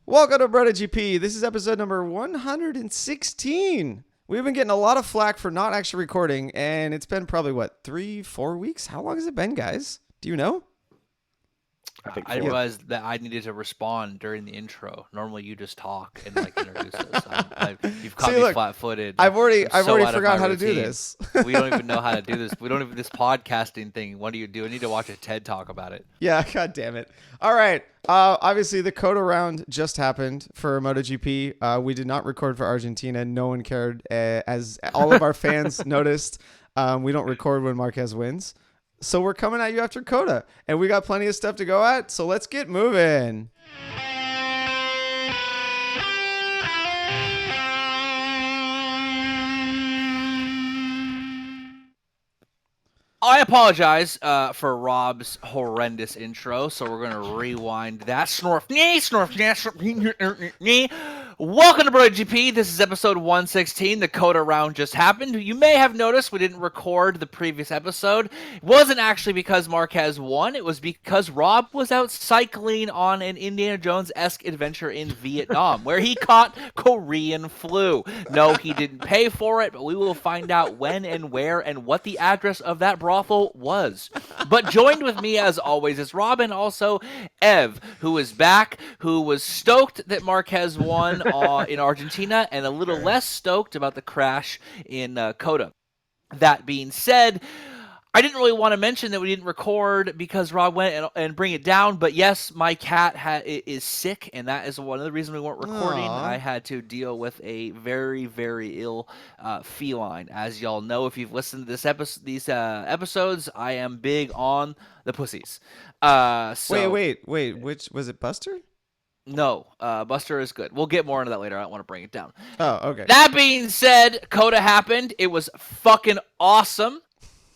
Welcome to BrotoGP. This is episode number 116. We've been getting a lot of flack for not actually recording, and it's been probably, 3-4 weeks? How long has it been, guys? Do you know? I realized that I needed to respond during the intro. Normally, you just talk and introduce us. You've caught me flat-footed. I've already forgot how to do this. We don't even know how to do this. We don't even this podcasting thing. What do you do? I need to watch a TED talk about it. Yeah, god damn it. All right. Obviously, the COTA round just happened for MotoGP. We did not record for Argentina. No one cared, as all of our fans noticed. We don't record when Marquez wins. So we're coming at you after COTA, and we got plenty of stuff to go at, so let's get moving. I apologize for Rob's horrendous intro, so we're going to rewind that. Snorf, knee. Welcome to BrotoGP. This is episode 116. The COTA round just happened. You may have noticed we didn't record the previous episode. It wasn't actually because Marquez won. It was because Rob was out cycling on an Indiana Jones-esque adventure in Vietnam, where he caught Korean flu. No, he didn't pay for it, but we will find out when and where and what the address of that brothel was. But joined with me, as always, is Rob and also Ev, who is back, who was stoked that Marquez won in Argentina and a little less stoked about the crash in COTA. That being said, I didn't really want to mention that we didn't record because Rob went and bring it down, but yes, my cat is sick, and that is one of the reasons we weren't recording. Aww. I had to deal with a very, very ill feline. As y'all know, if you've listened to these episodes, I am big on the pussies. Wait. Which was it, Buster? No, Buster is good. We'll get more into that later. I don't want to bring it down. Oh, okay. That being said, COTA happened. It was fucking awesome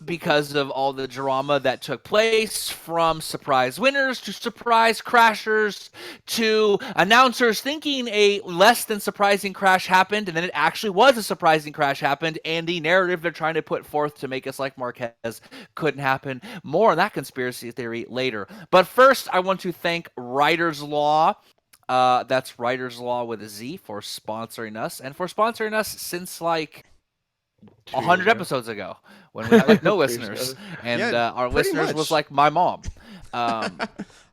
because of all the drama that took place, from surprise winners to surprise crashers to announcers thinking a less than surprising crash happened, and then it actually was a surprising crash happened, and the narrative they're trying to put forth to make us like Marquez couldn't happen. More on that conspiracy theory later. But first, I want to thank Writer's Law. That's Writer's Law with a Z, for sponsoring us, and for sponsoring us since 100 episodes ago when we had no listeners, and our listeners was like my mom. I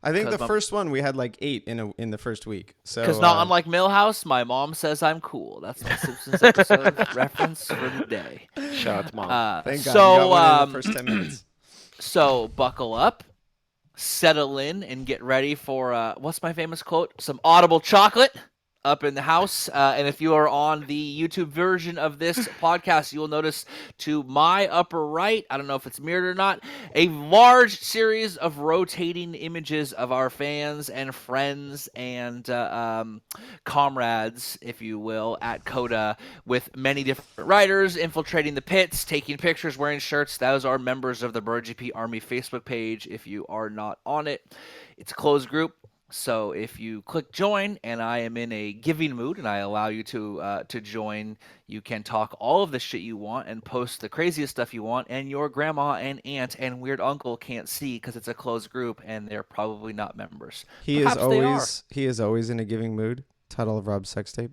think the first one we had 8 in the first week. So because not unlike Millhouse, my mom says I'm cool. That's my Simpsons episode reference for the day. Shout out to mom. Thank God. You got one in the first 10 minutes. So buckle up, settle in, and get ready for what's my famous quote? Some audible chocolate up in the house. And if you are on the YouTube version of this podcast, you will notice to my upper right, I don't know if it's mirrored or not, a large series of rotating images of our fans and friends and comrades, if you will, at COTA, with many different riders infiltrating the pits, taking pictures, wearing shirts. Those are members of the BrotoGP Army Facebook page. If you are not on it, it's a closed group. So if you click join and I am in a giving mood and I allow you to join, you can talk all of the shit you want and post the craziest stuff you want, and your grandma and aunt and weird uncle can't see because it's a closed group and they're probably not members. He is always in a giving mood. Title of Rob's sex tape.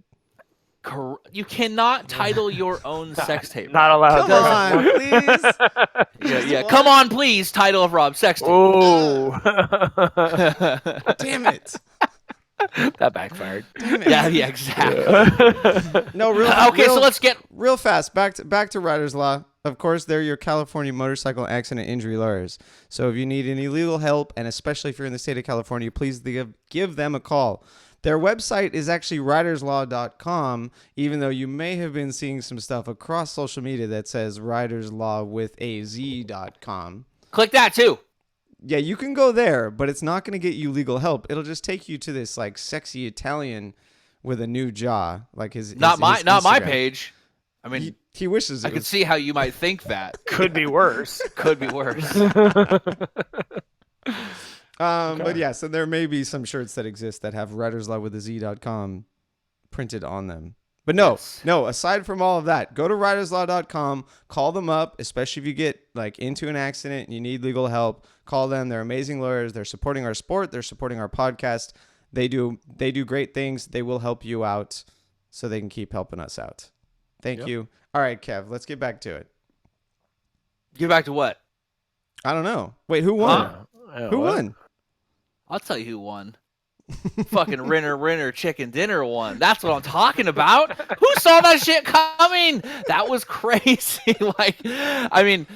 You cannot title your own sex tape. Not allowed. Come on, please. Yeah. Come on, please. Title of Rob's sex tape. Oh. Damn it. That backfired. Damn it. Yeah, exactly. No, so let's get real fast back to Writer's Law. Of course, they're your California motorcycle accident injury lawyers. So if you need any legal help, and especially if you're in the state of California, please give them a call. Their website is actually riderslaw.com, even though you may have been seeing some stuff across social media that says riderslawwithaz.com. Click that too. Yeah, you can go there, but it's not going to get you legal help. It'll just take you to this sexy Italian with a new jaw, his not my Instagram. page. I mean, he wishes I could see how you might think that. Could be worse. Could be worse. Okay. But yeah, so there may be some shirts that exist that have riderslawwithaz.com printed on them. But no, aside from all of that, go to riderslaw.com, call them up, especially if you get into an accident and you need legal help. Call them. They're amazing lawyers. They're supporting our sport. They're supporting our podcast. They do great things. They will help you out, so they can keep helping us out. Thank you. All right, Kev, let's get back to it. Get back to what? I don't know. Wait, who won? Who won? I'll tell you who won. Fucking Renner chicken dinner won. That's what I'm talking about. Who saw that shit coming? That was crazy. Like, I mean,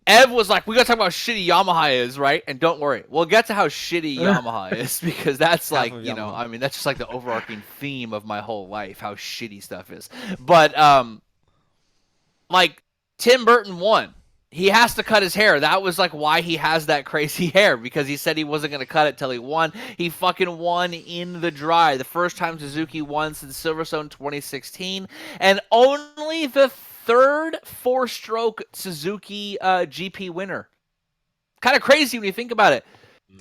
Ev was like, we got to talk about how shitty Yamaha is, right? And don't worry, we'll get to how shitty Yamaha is, because that's like, you know, I mean, that's just like the overarching theme of my whole life, how shitty stuff is. But, like, Tim Burton won. He has to cut his hair. That was like why he has that crazy hair, because he said he wasn't going to cut it till he won. He fucking won in the dry. The first time Suzuki won since Silverstone 2016, and only the third four-stroke Suzuki GP winner. Kind of crazy when you think about it.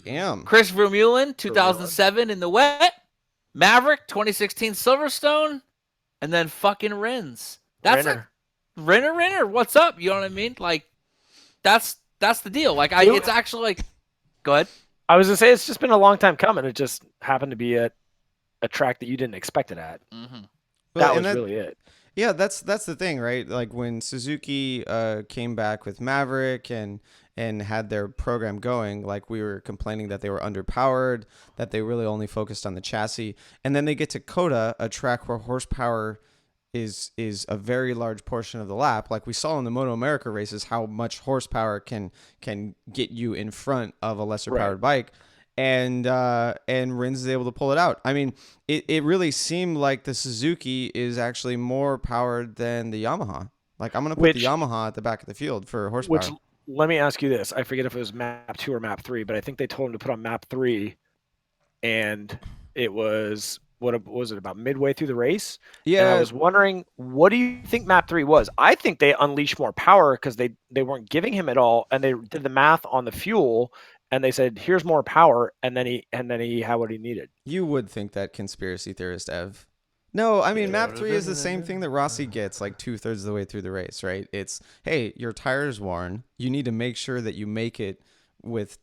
Damn. Chris Vermeulen, 2007 in the wet. Maverick, 2016 Silverstone. And then fucking Rins. That's Renner, what's up? You know what I mean? Like, that's the deal. Like, it's actually like, go ahead. I was gonna say it's just been a long time coming. It just happened to be a track that you didn't expect it at. Mm-hmm. That was really it. Yeah, that's the thing, right? Like when Suzuki came back with Maverick and had their program going, like we were complaining that they were underpowered, that they really only focused on the chassis, and then they get to COTA, a track where horsepower is a very large portion of the lap. Like we saw in the Moto America races, how much horsepower can get you in front of a lesser powered bike. And Rins is able to pull it out. I mean, it really seemed like the Suzuki is actually more powered than the Yamaha. Like I'm going to put the Yamaha at the back of the field for horsepower. Which, let me ask you this. I forget if it was map 2 or map 3, but I think they told him to put on map 3, and it was... What was it, about midway through the race? Yeah. And I was wondering, what do you think map 3 was? I think they unleashed more power because they weren't giving him it all, and they did the math on the fuel, and they said, here's more power, and then he had what he needed. You would think that, conspiracy theorist Ev. No, I mean, map 3 is the same thing that Rossi gets like 2/3 of the way through the race, right? It's, hey, your tire's worn. You need to make sure that you make it with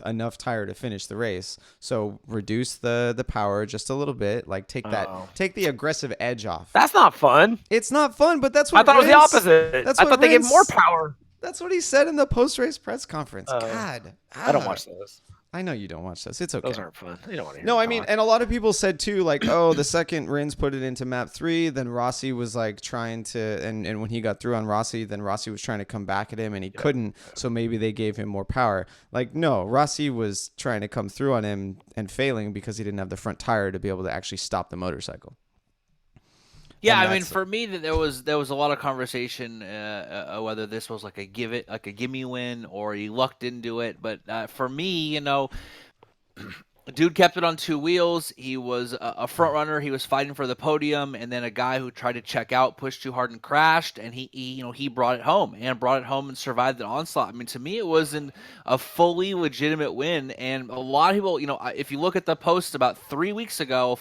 enough tire to finish the race, so reduce the power just a little bit, like take the aggressive edge off. That's not fun. It's not fun, but that's what I thought it was the opposite. I thought they gave more power. That's what he said in the post-race press conference. God, I don't watch those. I know you don't watch those. It's okay. Those aren't fun. You don't want to hear No, I mean, and a lot of people said too, like, oh, the second Rins put it into map 3, then Rossi was like trying to, and when he got through on Rossi, then Rossi was trying to come back at him and he couldn't. So maybe they gave him more power. Like, no, Rossi was trying to come through on him and failing because he didn't have the front tire to be able to actually stop the motorcycle. Yeah, I mean, for me, there was a lot of conversation whether this was like a gimme win or he lucked into it. But for me, you know, dude kept it on 2 wheels. He was a front runner. He was fighting for the podium, and then a guy who tried to check out, pushed too hard, and crashed. And he brought it home and survived the onslaught. I mean, to me, it wasn't a fully legitimate win. And a lot of people, you know, if you look at the post about 4 weeks ago,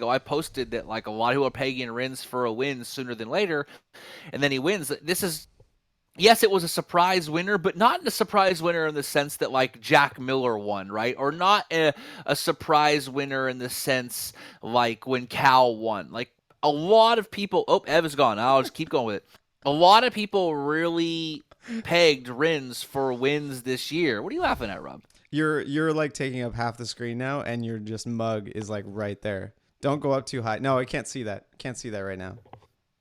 I posted that like a lot of people are pegging Rins for a win sooner than later, and then he wins. This is. Yes, it was a surprise winner, but not a surprise winner in the sense that, like, Jack Miller won, right? Or not a surprise winner in the sense, like, when Cal won. Like, a lot of people... Oh, Ev is gone. I'll just keep going with it. A lot of people really pegged Rins for wins this year. What are you laughing at, Rob? You're like, taking up half the screen now, and your just mug is, like, right there. Don't go up too high. No, I can't see that. Can't see that right now.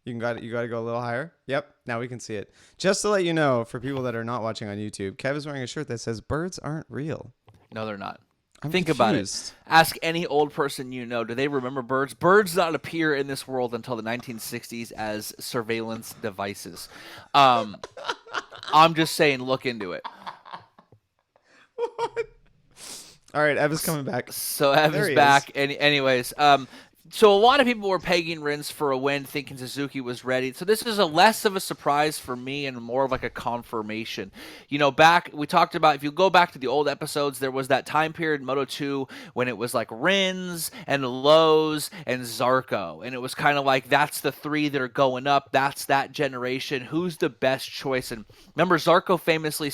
You got to go a little higher. Yep, now we can see it. Just to let you know, for people that are not watching on YouTube, Kev is wearing a shirt that says "Birds aren't real." No, they're not. Think about it. Ask any old person you know. Do they remember birds? Birds did not appear in this world until the 1960s as surveillance devices. I'm just saying, look into it. What? All right, Ev is coming back. So Ev is back. Anyways, So a lot of people were pegging Rins for a win, thinking Suzuki was ready. So this is a less of a surprise for me and more of like a confirmation. We talked about, if you go back to the old episodes, there was that time period in Moto2 when it was like Rins and Lowe's and Zarco. And it was kind of like, that's the three that are going up. That's that generation. Who's the best choice? And remember, Zarco famously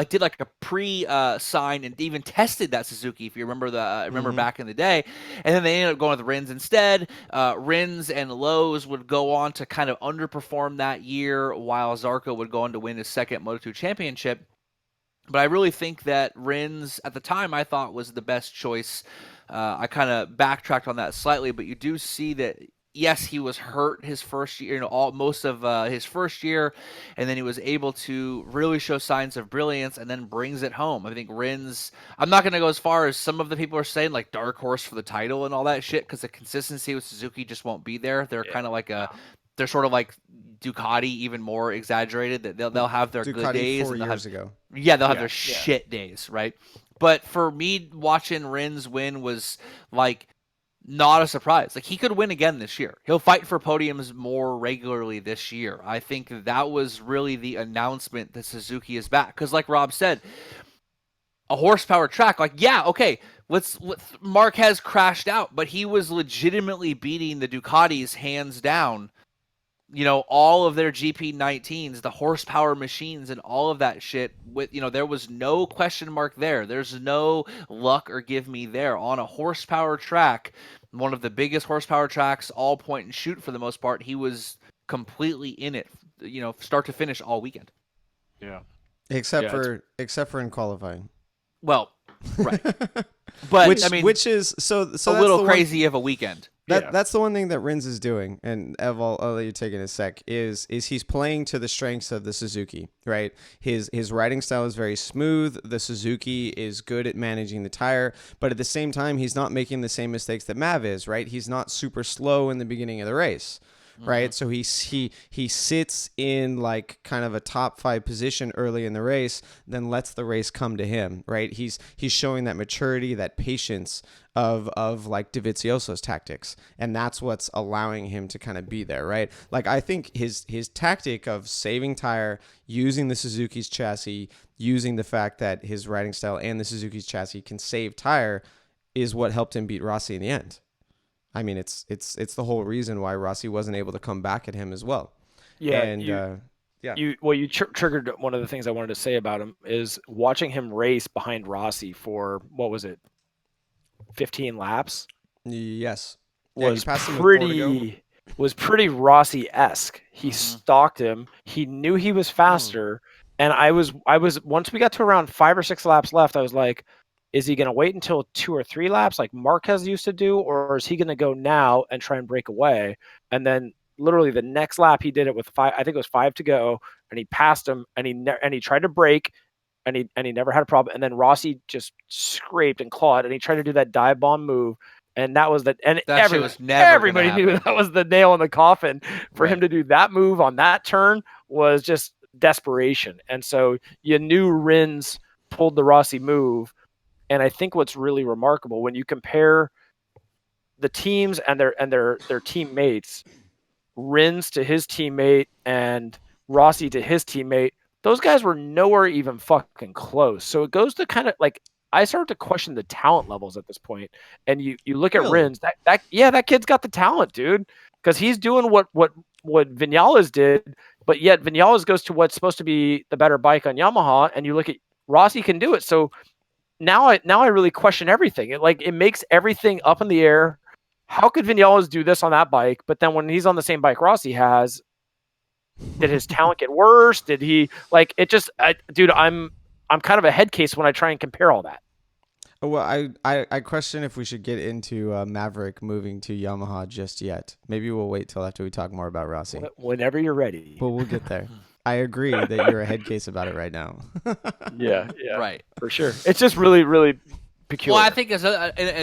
did like a pre-sign and even tested that Suzuki, if you remember back in the day. And then they ended up going with Rins instead. Rins and Lowe's would go on to kind of underperform that year, while Zarco would go on to win his second Moto2 championship. But I really think that Rins, at the time, I thought was the best choice. I kind of backtracked on that slightly, but you do see that, yes, he was hurt his first year, most of his first year, and then he was able to really show signs of brilliance and then brings it home. I think Rins, I'm not going to go as far as some of the people are saying, like dark horse for the title and all that shit, because the consistency with Suzuki just won't be there. They're kind of like they're sort of like Ducati, even more exaggerated. That they'll have their Ducati good days. 4 years ago. Yeah, they'll have their shit days, right? But for me, watching Rins win was like not a surprise. Like, he could win again this year. He'll fight for podiums more regularly this year. I think that was really the announcement that Suzuki is back. Because like Rob said, a horsepower track, like, yeah, okay, Marquez crashed out, but he was legitimately beating the Ducatis hands down. All of their GP19s, the horsepower machines and all of that shit, there was no question mark there. There's no luck or give me there. On a horsepower track, one of the biggest horsepower tracks, all point and shoot for the most part, he was completely in it, start to finish all weekend. Yeah. Except for in qualifying. Well, right. But which is so a little crazy of a weekend. That's the one thing that Rins is doing, and Ev, I'll let you take it in a sec, is he's playing to the strengths of the Suzuki, right? His riding style is very smooth. The Suzuki is good at managing the tire, but at the same time, he's not making the same mistakes that Mav is, right? He's not super slow in the beginning of the race. Right, so he sits in like kind of a top 5 position early in the race, then lets the race come to him. Right, he's showing that maturity, that patience of like Dovizioso's tactics, and that's what's allowing him to kind of be there. Right, like I think his tactic of saving tire, using the Suzuki's chassis, using the fact that his riding style and the Suzuki's chassis can save tire, is what helped him beat Rossi in the end. I mean, it's the whole reason why Rossi wasn't able to come back at him as well. Yeah, and you triggered one of the things I wanted to say about him is watching him race behind Rossi for, what was it, 15 laps? Yes, was pretty Rossi-esque. He stalked him. He knew he was faster, and I was once we got to around 5 or 6 laps left, I was like, is he going to wait until 2 or 3 laps like Marquez used to do, or is he going to go now and try and break away? And then literally the next lap he did it with 5, I think it was 5 to go, and he passed him, and he tried to brake, and he never had a problem. And then Rossi just scraped and clawed, and he tried to do that dive bomb move, and that was everybody knew that was the nail in the coffin for him to do that move on that turn was just desperation. And so you knew Rins pulled the Rossi move. And I think what's really remarkable when you compare the teams and their teammates, Rins to his teammate and Rossi to his teammate, those guys were nowhere even fucking close. So it goes to kind of like, I started to question the talent levels at this point. And you look at Rins, that kid's got the talent, dude, because he's doing what Vinales did, but yet Vinales goes to what's supposed to be the better bike on Yamaha, and you look at Rossi can do it. So now I really question everything. It makes everything up in the air. How could Vinales do this on that bike? But then when he's on the same bike Rossi has, did his talent get worse? Did he dude, I'm kind of a head case when I try and compare all that. Well, I question if we should get into Maverick moving to Yamaha just yet. Maybe we'll wait till after we talk more about Rossi. Whenever you're ready. But we'll get there. I agree that you're a head case about it right now. Yeah, right, for sure. It's just really, really peculiar. Well, I think it's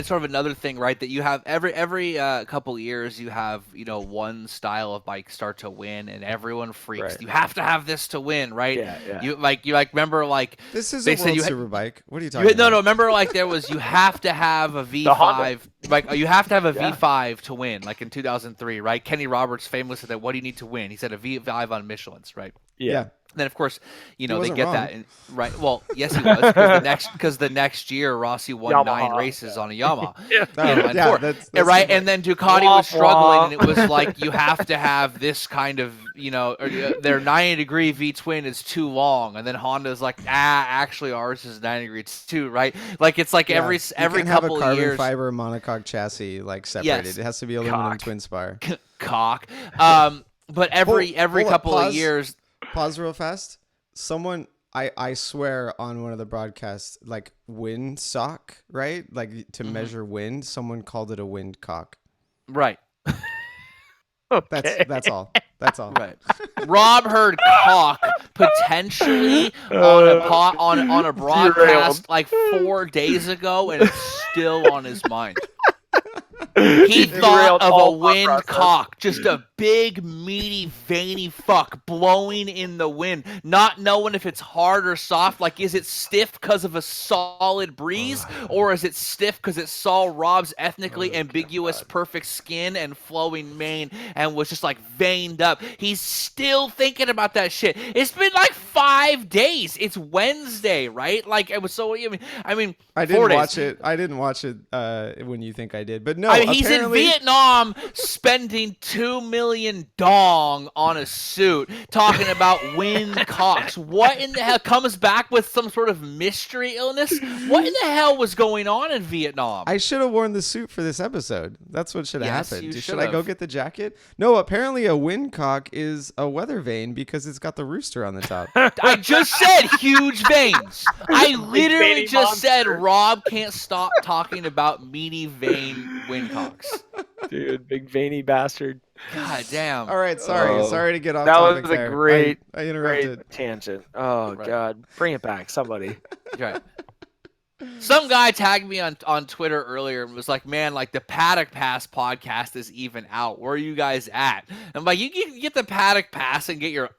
sort of another thing, right? That you have every couple years, you have one style of bike start to win, and everyone freaks. Right. You have to have this to win, right? Yeah. You remember This is they a said World you Superbike. What are you talking no, about? remember there was you have to have a Honda. V5, like you have to have a Yeah. V5 to win, like in 2003, right? Kenny Roberts famously said, "What do you need to win?" He said a V5 on Michelin's, right? Yeah. Then of course, they wasn't get wrong. that, and, right? Well, yes, he was, because the next year Rossi won 9 Yamaha, races on a Yamaha. Yeah. Inline yeah, four. that's Right, good. and then Ducati Wah, was struggling, and it was wah. like you have to have this kind of, their 90-degree V twin is too long, and then Honda's like, actually ours is 90 degrees too, right? Like it's like Yeah, every you can't have couple a of carbon years, fiber monocoque chassis separated. Yes. It has to be aluminum Cock. twin spar. cock. But every Hold up, couple of pause. years, Pause real fast. Someone, I swear on one of the broadcasts, like wind sock, right? Like to measure wind. Someone called it a wind cock. right. Okay. That's all. That's all. Right. Rob heard cock potentially on a broadcast like 4 days ago, and it's still on his mind. He thought of a wind cock, just a big, meaty, veiny fuck blowing in the wind, not knowing if it's hard or soft. Like, is it stiff because of a solid breeze, or is it stiff because it saw Rob's ethnically ambiguous, perfect skin and flowing mane and was just like veined up? He's still thinking about that shit. It's been like 5 days. It's Wednesday, right? Like, it was so. I mean, I 4 didn't days. watch it. I didn't watch it when you think I did. But no, I mean, he's in apparently- Vietnam spending $2 million dong on a suit, talking about wind cocks. What in the hell comes back with some sort of mystery illness? What in the hell was going on in Vietnam? I should have worn the suit for this episode. That's what should have Yes, happened. you Should I go should've. get the jacket? No, apparently a windcock is a weather vane because it's got the rooster on the top. I just said huge veins. I literally veiny just said monster. Rob can't stop talking about meaty vein windcocks. Dude, big veiny bastard. God damn. All right, sorry. Oh. Sorry to get off That topic was a there. great- I interrupted. Great tangent. Oh Right. God, bring it back, somebody. Right. Some guy tagged me on Twitter earlier and was like, "Man, like the Paddock Pass podcast is even out. Where are you guys at?" I'm like, "You can get the Paddock Pass and get your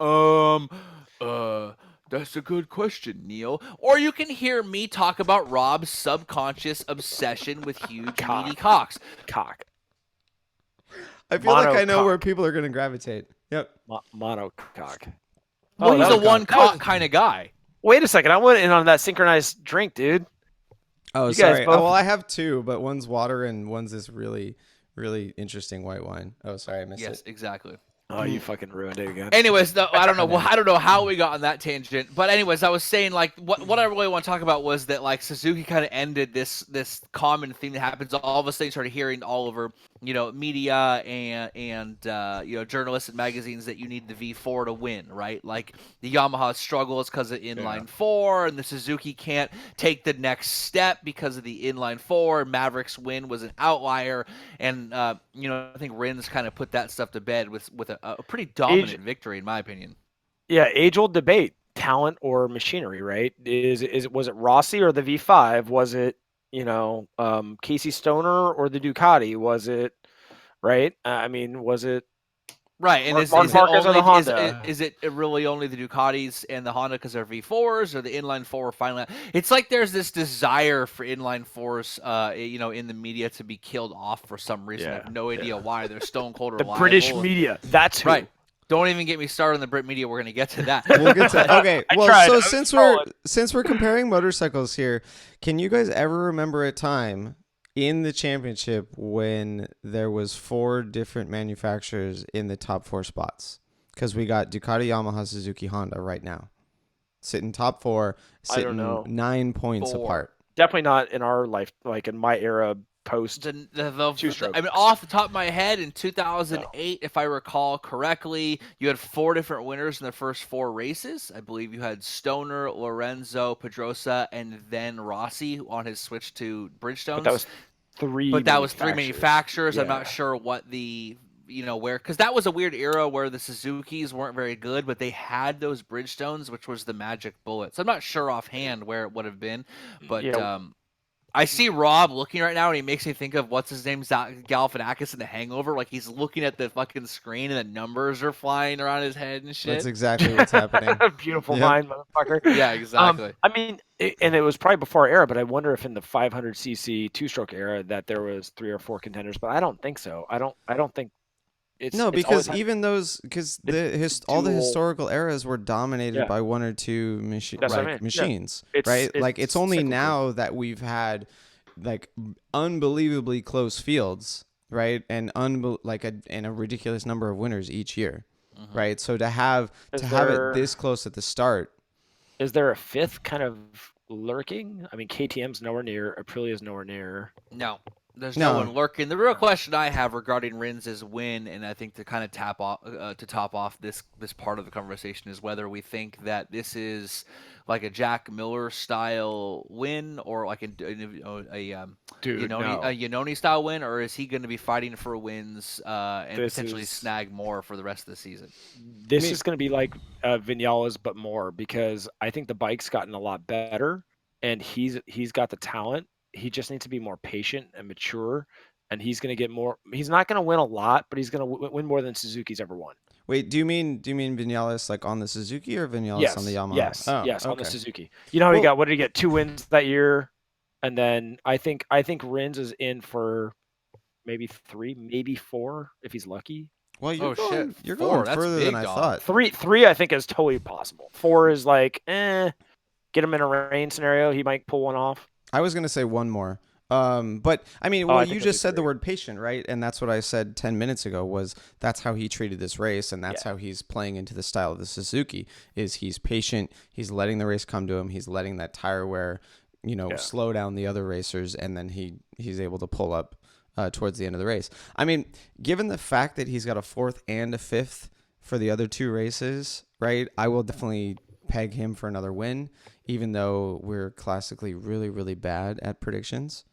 That's a good question, Neil. Or you can hear me talk about Rob's subconscious obsession with huge meaty cocks. Cock. I feel like I know Monocock. where people are going to gravitate. Yep. Monocock. Well, Oh, he's that a was- one that cock was- kind of guy. Wait a second, I went in on that synchronized drink, dude. Oh, You guys sorry. both- Well, I have two, but one's water and one's this really, really interesting white wine. Oh, sorry, I missed Yes, it. exactly. Oh, you fucking ruined it again. Anyways, I don't know. Well, I don't know how we got on that tangent, but anyways, I was saying like what I really want to talk about was that like Suzuki kind of ended this common thing that happens. All of us things started hearing all over, media and journalists and magazines that you need the V4 to win, right? Like the Yamaha struggles because of inline four, and the Suzuki can't take the next step because of the inline four. Maverick's win was an outlier, and I think Rins kind of put that stuff to bed with a pretty dominant victory, in my opinion. Yeah, age-old debate: talent or machinery, right? Was it Rossi or the V5? Was it Casey Stoner or the Ducati? Was it right? Was it Right, and Marquez or the Honda? Is it really only the Ducatis and the Honda because they're V4s, or the inline four finally? It's like there's this desire for inline fours, in the media to be killed off for some reason. I have no idea why. They're stone cold the reliable. British media? That's who. Right. Don't even get me started on the Brit media. We're going to get to that. We'll get to okay. I Well, tried. I so was since we're comparing motorcycles here, can you guys ever remember a time in the championship when there was 4 different manufacturers in the top 4 spots? Because we got Ducati, Yamaha, Suzuki, Honda right now, sitting top 4, I don't sitting know. 9 points 4. apart. Definitely not in our life, like in my era. Post I mean, off the top of my head, in 2008, if I recall correctly, you had 4 different winners in the first 4 races. I believe you had Stoner, Lorenzo, Pedrosa, and then Rossi on his switch to Bridgestones. But that was 3. But that was 3 manufacturers. I'm Yeah. not sure what the where, because that was a weird era where the Suzukis weren't very good, but they had those Bridgestones, which was the magic bullet. So I'm not sure offhand where it would have been, but Yeah. I see Rob looking right now, and he makes me think of what's his name, Galifianakis in The Hangover. Like he's looking at the fucking screen, and the numbers are flying around his head and shit. That's exactly what's happening. Beautiful mind, motherfucker. Yeah, exactly. I mean, and it was probably before our era, but I wonder if in the 500cc two-stroke era that there was 3 or 4 contenders. But I don't think so. I don't think it's because always even those all the historical eras were dominated by 1 or 2 machines, right? It's only cyclical. Now that we've had like unbelievably close fields, right, and and a ridiculous number of winners each year, right? So to have it this close at the start. Is there a 5th kind of lurking? I mean, KTM's nowhere near. Aprilia's nowhere near. No. There's no one lurking. The real question I have regarding Rins' win, and I think to kind of top off this part of the conversation, is whether we think that this is like a Jack Miller style win or like a Iannone style win, or is he going to be fighting for wins and potentially snag more for the rest of the season? This is going to be like Vinales, but more, because I think the bike's gotten a lot better, and he's got the talent. He just needs to be more patient and mature, and he's going to get more. He's not going to win a lot, but he's going to win more than Suzuki's ever won. Wait, do you mean Vinales like on the Suzuki or Vinales on the Yamaha? Yes, on the Suzuki. You know how he got? What did he get? 2 wins that year, and then I think Rins is in for maybe 3, maybe 4 if he's lucky. Well, you're going further than I thought. 3 I think is totally possible. 4 is like, get him in a rain scenario, he might pull one off. I was going to say 1 more. But I mean, you just said the word patient, right? And that's what I said 10 minutes ago was that's how he treated this race. And that's how he's playing into the style of the Suzuki is he's patient. He's letting the race come to him. He's letting that tire wear, slow down the other racers. And then he's able to pull up towards the end of the race. I mean, given the fact that he's got a 4th and a 5th for the other 2 races, right? I will definitely peg him for another win, even though we're classically really, really bad at predictions.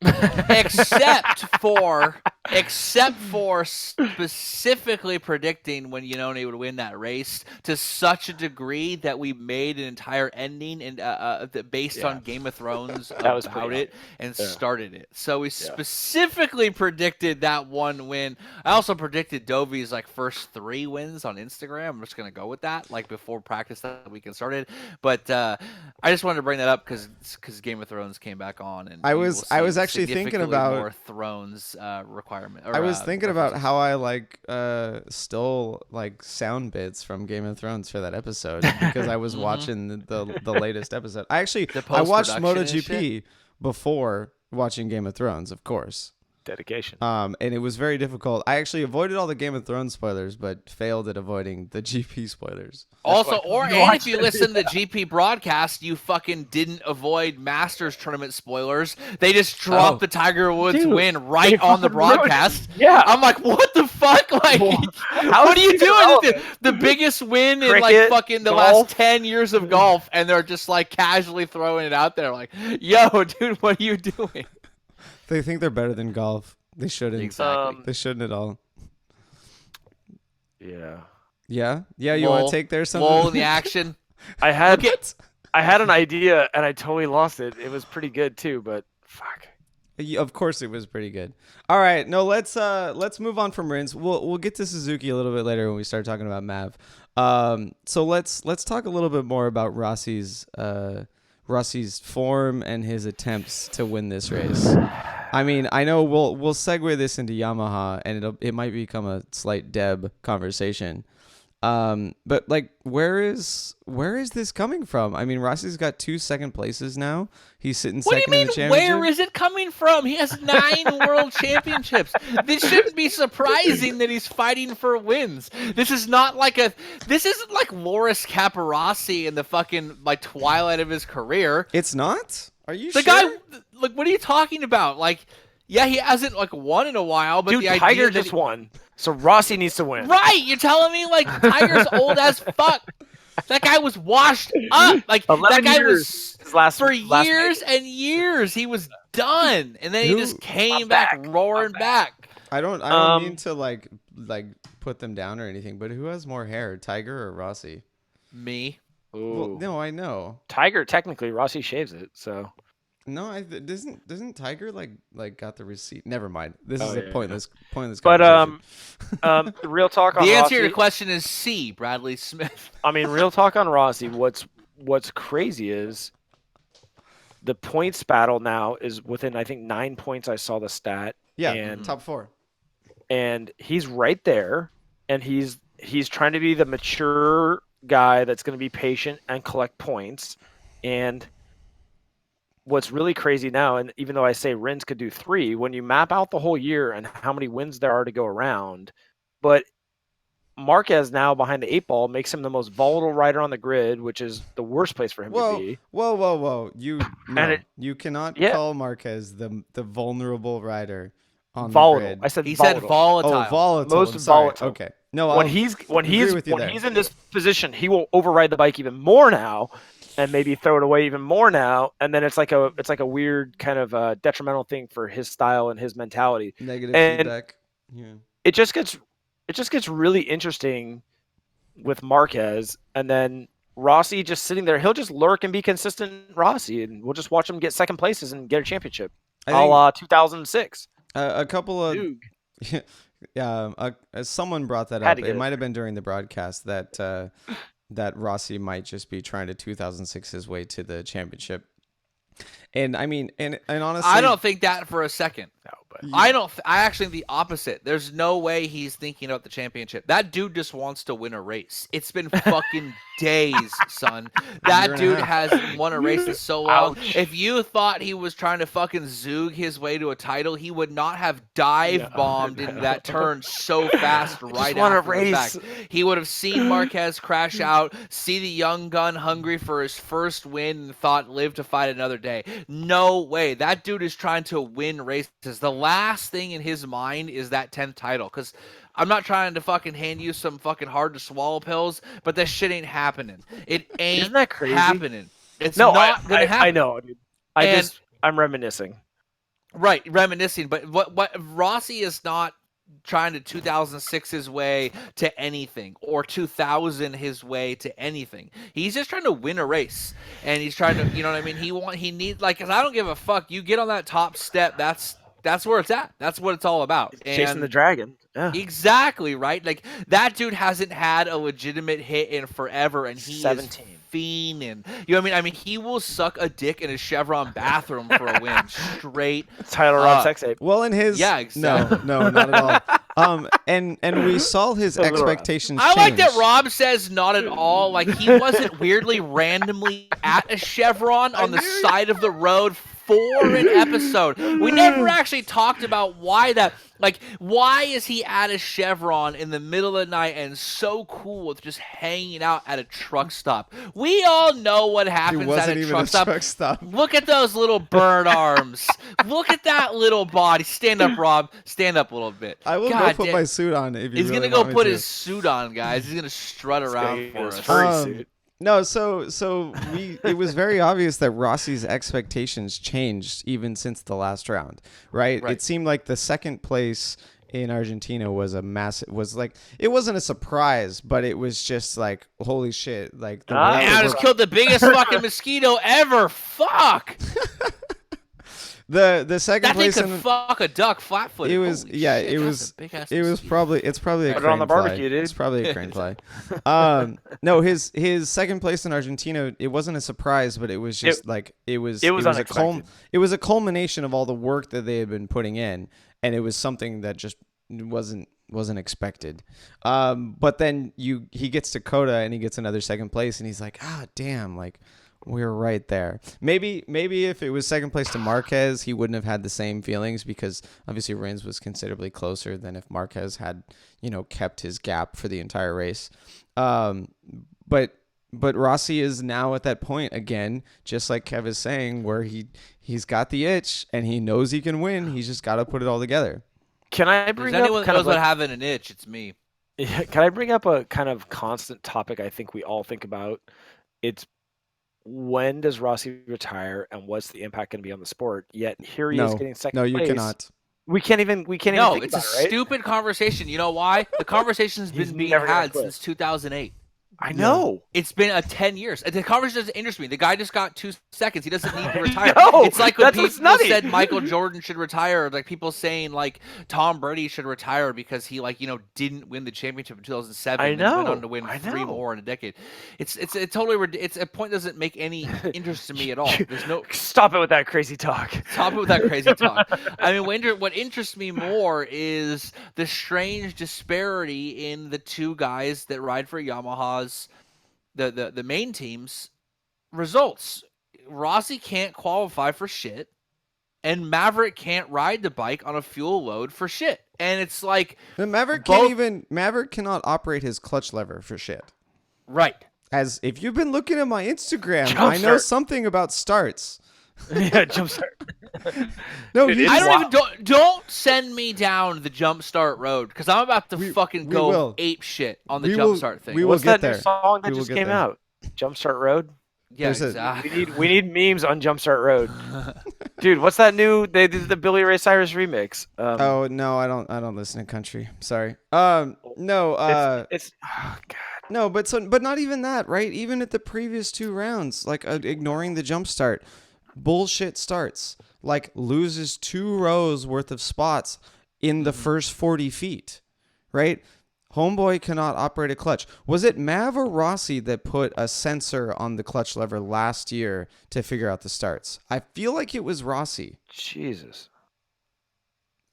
except for specifically predicting when Iannone would win that race to such a degree that we made an entire ending and based on Game of Thrones about it and started it. So we specifically predicted that 1 win. I also predicted Dovey's first 3 wins on Instagram. I'm just gonna go with that, before practice that weekend started. But I just wanted to bring that up because Game of Thrones came back on, and I was actually thinking about more Thrones requirement. I was thinking about how I stole sound bits from Game of Thrones for that episode because I was watching the latest episode. I watched MotoGP before watching Game of Thrones, of course. Dedication. And it was very difficult. I actually avoided all the Game of Thrones spoilers, but failed at avoiding the GP spoilers. Also, and if you listen to the GP broadcast, you fucking didn't avoid Masters tournament spoilers. They just dropped the Tiger Woods win right on the broadcast. Yeah. I'm like, what the fuck? What are you doing? The biggest win in fucking the last 10 years of golf, and they're just casually throwing it out there yo, dude, what are you doing? They think they're better than golf. They shouldn't. Exactly. They shouldn't at all. Yeah. Yeah? Yeah, you want to take there something? Lull in the action. I had an idea, and I totally lost it. It was pretty good, too, but fuck. Of course it was pretty good. All right. No, let's move on from Rins. We'll get to Suzuki a little bit later when we start talking about Mav. So let's talk a little bit more about Rossi's form and his attempts to win this race. I mean, I know we'll segue this into Yamaha, and it might become a slight Deb conversation. But where is this coming from? I mean, Rossi's got 2 second places now. He's sitting second in the championship. Where is it coming from? He has 9 world championships. This shouldn't be surprising that he's fighting for wins. This is not this isn't like Loris Capirossi in the fucking twilight of his career. It's not? Are you sure? The guy, what are you talking about? Yeah, he hasn't won in a while, but dude, the idea Tiger just won, so Rossi needs to win. Right? You're telling me Tiger's old as fuck. That guy was washed up. That guy was for years and years. He was done, and then he just came back roaring back. I don't mean to put them down or anything, but who has more hair, Tiger or Rossi? Me. Well, no, I know. Tiger technically, Rossi shaves it, so. No, doesn't Tiger like got the receipt? Never mind. This is a yeah. pointless But conversation. real talk on The answer Rossi. to your question is C, Bradley Smith. I mean, real talk on Rossi. What's crazy is the points battle now is within, I think, 9 points. I saw the stat. Yeah, and top 4. And he's right there, and he's trying to be the mature guy that's going to be patient and collect points. And what's really crazy now, and even though I say Rins could do 3, when you map out the whole year and how many wins there are to go around, but Marquez now behind the 8 ball makes him the most volatile rider on the grid, which is the worst place for him to be. Whoa! You cannot call Marquez the vulnerable rider on volatile. the grid. I said He volatile. said volatile. Oh, volatile. Most I'm sorry. volatile. Okay. No, When he's in this position, he will override the bike even more now, and maybe throw it away even more now. And then it's like a weird kind of detrimental thing for his style and his mentality. Negative feedback. Yeah. It just gets really interesting with Marquez, and then Rossi just sitting there. He'll just lurk and be consistent, Rossi, and we'll just watch him get second places and get a championship, a la 2006. A couple of Dude. someone brought that up. It might have been during the broadcast that Rossi might just be trying to 2006 his way to the championship. And I mean, and honestly, I don't think that for a second. No, but I actually think the opposite. There's no way he's thinking about the championship. That dude just wants to win a race. It's been fucking days, son. That dude has won a race in so long. Ouch. If you thought he was trying to fucking zoog his way to a title, he would not have dive bombed into that turn so fast right after the fact. He would have seen Marquez crash out, see the young gun hungry for his first win, and thought live to fight another day. No way. That dude is trying to win races. The last thing in his mind is that 10th title. Because I'm not trying to fucking hand you some fucking hard to swallow pills, but that shit ain't happening. It ain't Isn't that crazy? happening. It's not going to happen. I know, dude. I'm reminiscing. Right, reminiscing. But what Rossi is not trying to 2006 his way to anything or 2000 his way to anything. He's just trying to win a race, and he's trying to, you know what I mean? He needs, like, cause I don't give a fuck. You get on that top step. That's where it's at. That's what it's all about. Chasing the dragon. Yeah. Exactly, right? Like, that dude hasn't had a legitimate hit in forever, and he 17. is fiending. You know what I mean? He will suck a dick in a Chevron bathroom for a win. Straight Tyler Rod sex tape. Well, in his exactly. No, not at all. And we saw his expectations change. I like that Rob says not at all. Like, he wasn't weirdly randomly at a Chevron on the side of the road for an episode. We never actually talked about why that. Like, why is he at a Chevron in the middle of the night and so cool with just hanging out at a truck stop? We all know what happens at a truck stop. Look at those little bird arms. Look at that little body. Stand up, Rob. Stand up a little bit. I will go put my suit on if you He's really going to go want put me his suit on, guys. He's going to strut around for us. Furry suit. No, so it was very obvious that Rossi's expectations changed even since the last round, right? It seemed like the second place in Argentina was it wasn't a surprise, but it was just like, holy shit, like I just killed the biggest fucking mosquito ever. Fuck. The second place that thing could fuck a duck flat-footed. It's probably a crane Put it on the barbecue, fly. dude. It's probably a crane fly. No, his second place in Argentina, it wasn't a surprise, but it was just it was a culmination of all the work that they had been putting in, and it was something that just wasn't expected. But then he gets to COTA and he gets another second place, and he's like, damn, like, we're right there. Maybe if it was second place to Marquez, he wouldn't have had the same feelings, because obviously Rins was considerably closer than if Marquez had, kept his gap for the entire race. But Rossi is now at that point again, just like Kev is saying, where he's got the itch and he knows he can win. He's just got to put it all together. Can I bring up anyone knows about having an itch? It's me. Can I bring up a kind of constant topic I think we all think about? It's, when does Rossi retire, and what's the impact going to be on the sport? Yet here he is getting second place. No, you cannot. We can't even. No, think it's a about it, right? stupid conversation. You know why? The conversation's been being had since 2008. I know. It's been 10 years. The conversation doesn't interest me. The guy just got 2 seconds. He doesn't need to retire. No, it's like when that's what's people nutty. said Michael Jordan should retire, or like people saying like Tom Brady should retire because he didn't win the championship in 2007 I and then went know. on to win I 3 know. more in a decade. It's totally it's a point that doesn't make any interest to me at all. There's no Stop it with that crazy talk. Stop it with that crazy talk. I mean, what interests me more is the strange disparity in the two guys that ride for Yamaha's the main team's results. Rossi can't qualify for shit, and Maverick can't ride the bike on a fuel load for shit. And it's like Maverick cannot operate his clutch lever for shit. Right. As if you've been looking at my Instagram, Jump I know start. something about starts. Yeah, jump start. No, Dude, you it's I just- don't send me down the jump start road because I'm about to fucking we go will. ape shit on the We jump will- start thing. we will What's get that new there. song that We will just get came there. out? Jumpstart Road. Yeah, There's a- exactly. We need memes on Jumpstart Road. Dude, what's that new? They did the Billy Ray Cyrus remix. Oh no, I don't listen to country. Sorry. No. It's oh god. No, but not even that, right? Even at the previous 2 rounds, like ignoring the jump start, bullshit starts. Like loses 2 rows worth of spots in the first 40 feet, right? Homeboy cannot operate a clutch. Was it Mav or Rossi that put a sensor on the clutch lever last year to figure out the starts? I feel like it was Rossi. Jesus.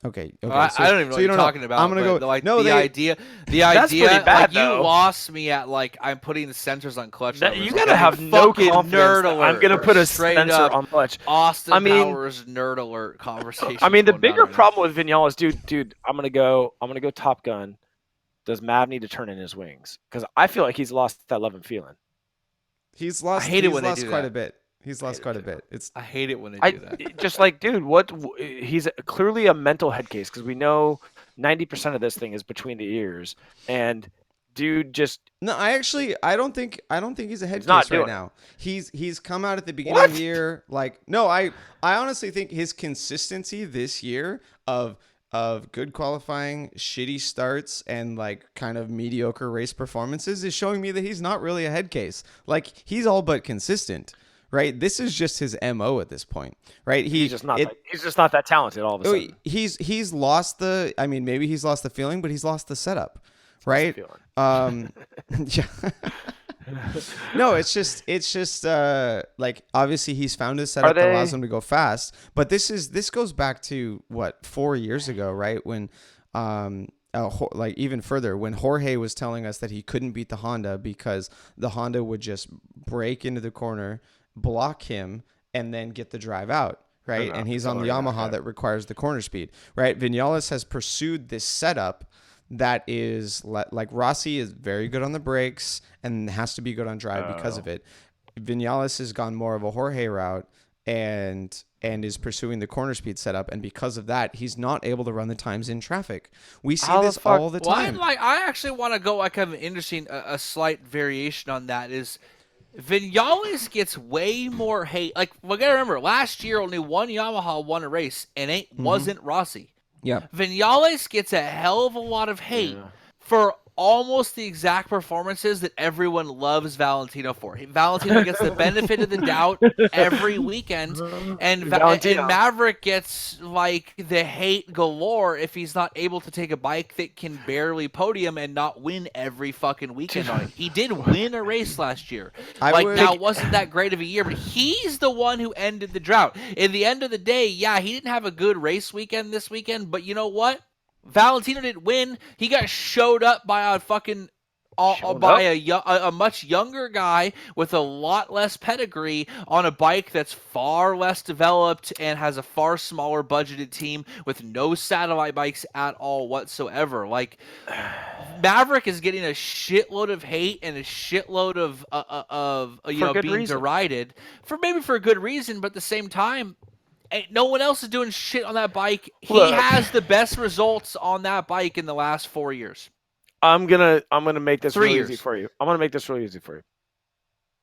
Okay. I don't even know what you're talking about. I'm gonna but, go. Like, no, the idea. That's pretty bad, like, though. you lost me at like I'm putting the sensors on clutch. That, levers. you Like, gotta I have mean, no fucking confidence. nerd that alert. I'm gonna put a Straight sensor up on clutch. Austin I mean- Powers nerd alert conversation. I mean, the going down bigger right now. problem with Vinales, dude. I'm gonna go Top Gun. Does Mav need to turn in his wings? Because I feel like he's lost that love and feeling. He's lost. I hate it he's when they lost do quite that. a bit. He's lost quite a bit. It's I hate it when they I do that. just like, dude, what? He's clearly a mental head case because we know 90% of this thing is between the ears, and dude, just no. I don't think he's a head He's not case right doing now. He's come out at the beginning of the year like no. I honestly think his consistency this year of good qualifying, shitty starts, and like kind of mediocre race performances is showing me that he's not really a head case. Like he's all but consistent. Right, this is just his MO at this point, right? he's just not that talented. All of a sudden, He's lost the. I mean, maybe he's lost the feeling, but he's lost the setup, right? Yeah. No, it's just like obviously he's found a setup that allows him to go fast, but this goes back to what 4 years ago, right? When like even further when Jorge was telling us that he couldn't beat the Honda because the Honda would just break into the corner, block him, and then get the drive out, right? And he's on the Yamaha that requires the corner speed, right? Vinales has pursued this setup that is like Rossi is very good on the brakes and has to be good on drive because of it. Vinales has gone more of a Jorge route and is pursuing the corner speed setup, and because of that, he's not able to run the times in traffic. We see this all the time. Well, I actually want to go like have an interesting, a slight variation on that is Vinales gets way more hate. Like, we gotta remember, last year only one Yamaha won a race, and it wasn't Rossi. Yeah. Vinales gets a hell of a lot of hate for almost the exact performances that everyone loves Valentino for. Valentino gets the benefit of the doubt every weekend, and Maverick gets like the hate galore if he's not able to take a bike that can barely podium and not win every fucking weekend on it. He did win a race last year. Now it wasn't that great of a year, but he's the one who ended the drought. In the end of the day, yeah, he didn't have a good race weekend this weekend, but you know what? Valentino didn't win. He got showed up by a fucking a much younger guy with a lot less pedigree on a bike that's far less developed and has a far smaller budgeted team with no satellite bikes at all whatsoever. Like, Maverick is getting a shitload of hate and a shitload of being derided for a good reason, but at the same time, no one else is doing shit on that bike. He has the best results on that bike in the last 4 years. I'm gonna make this 3 really years. easy for you. I'm gonna make this really easy for you.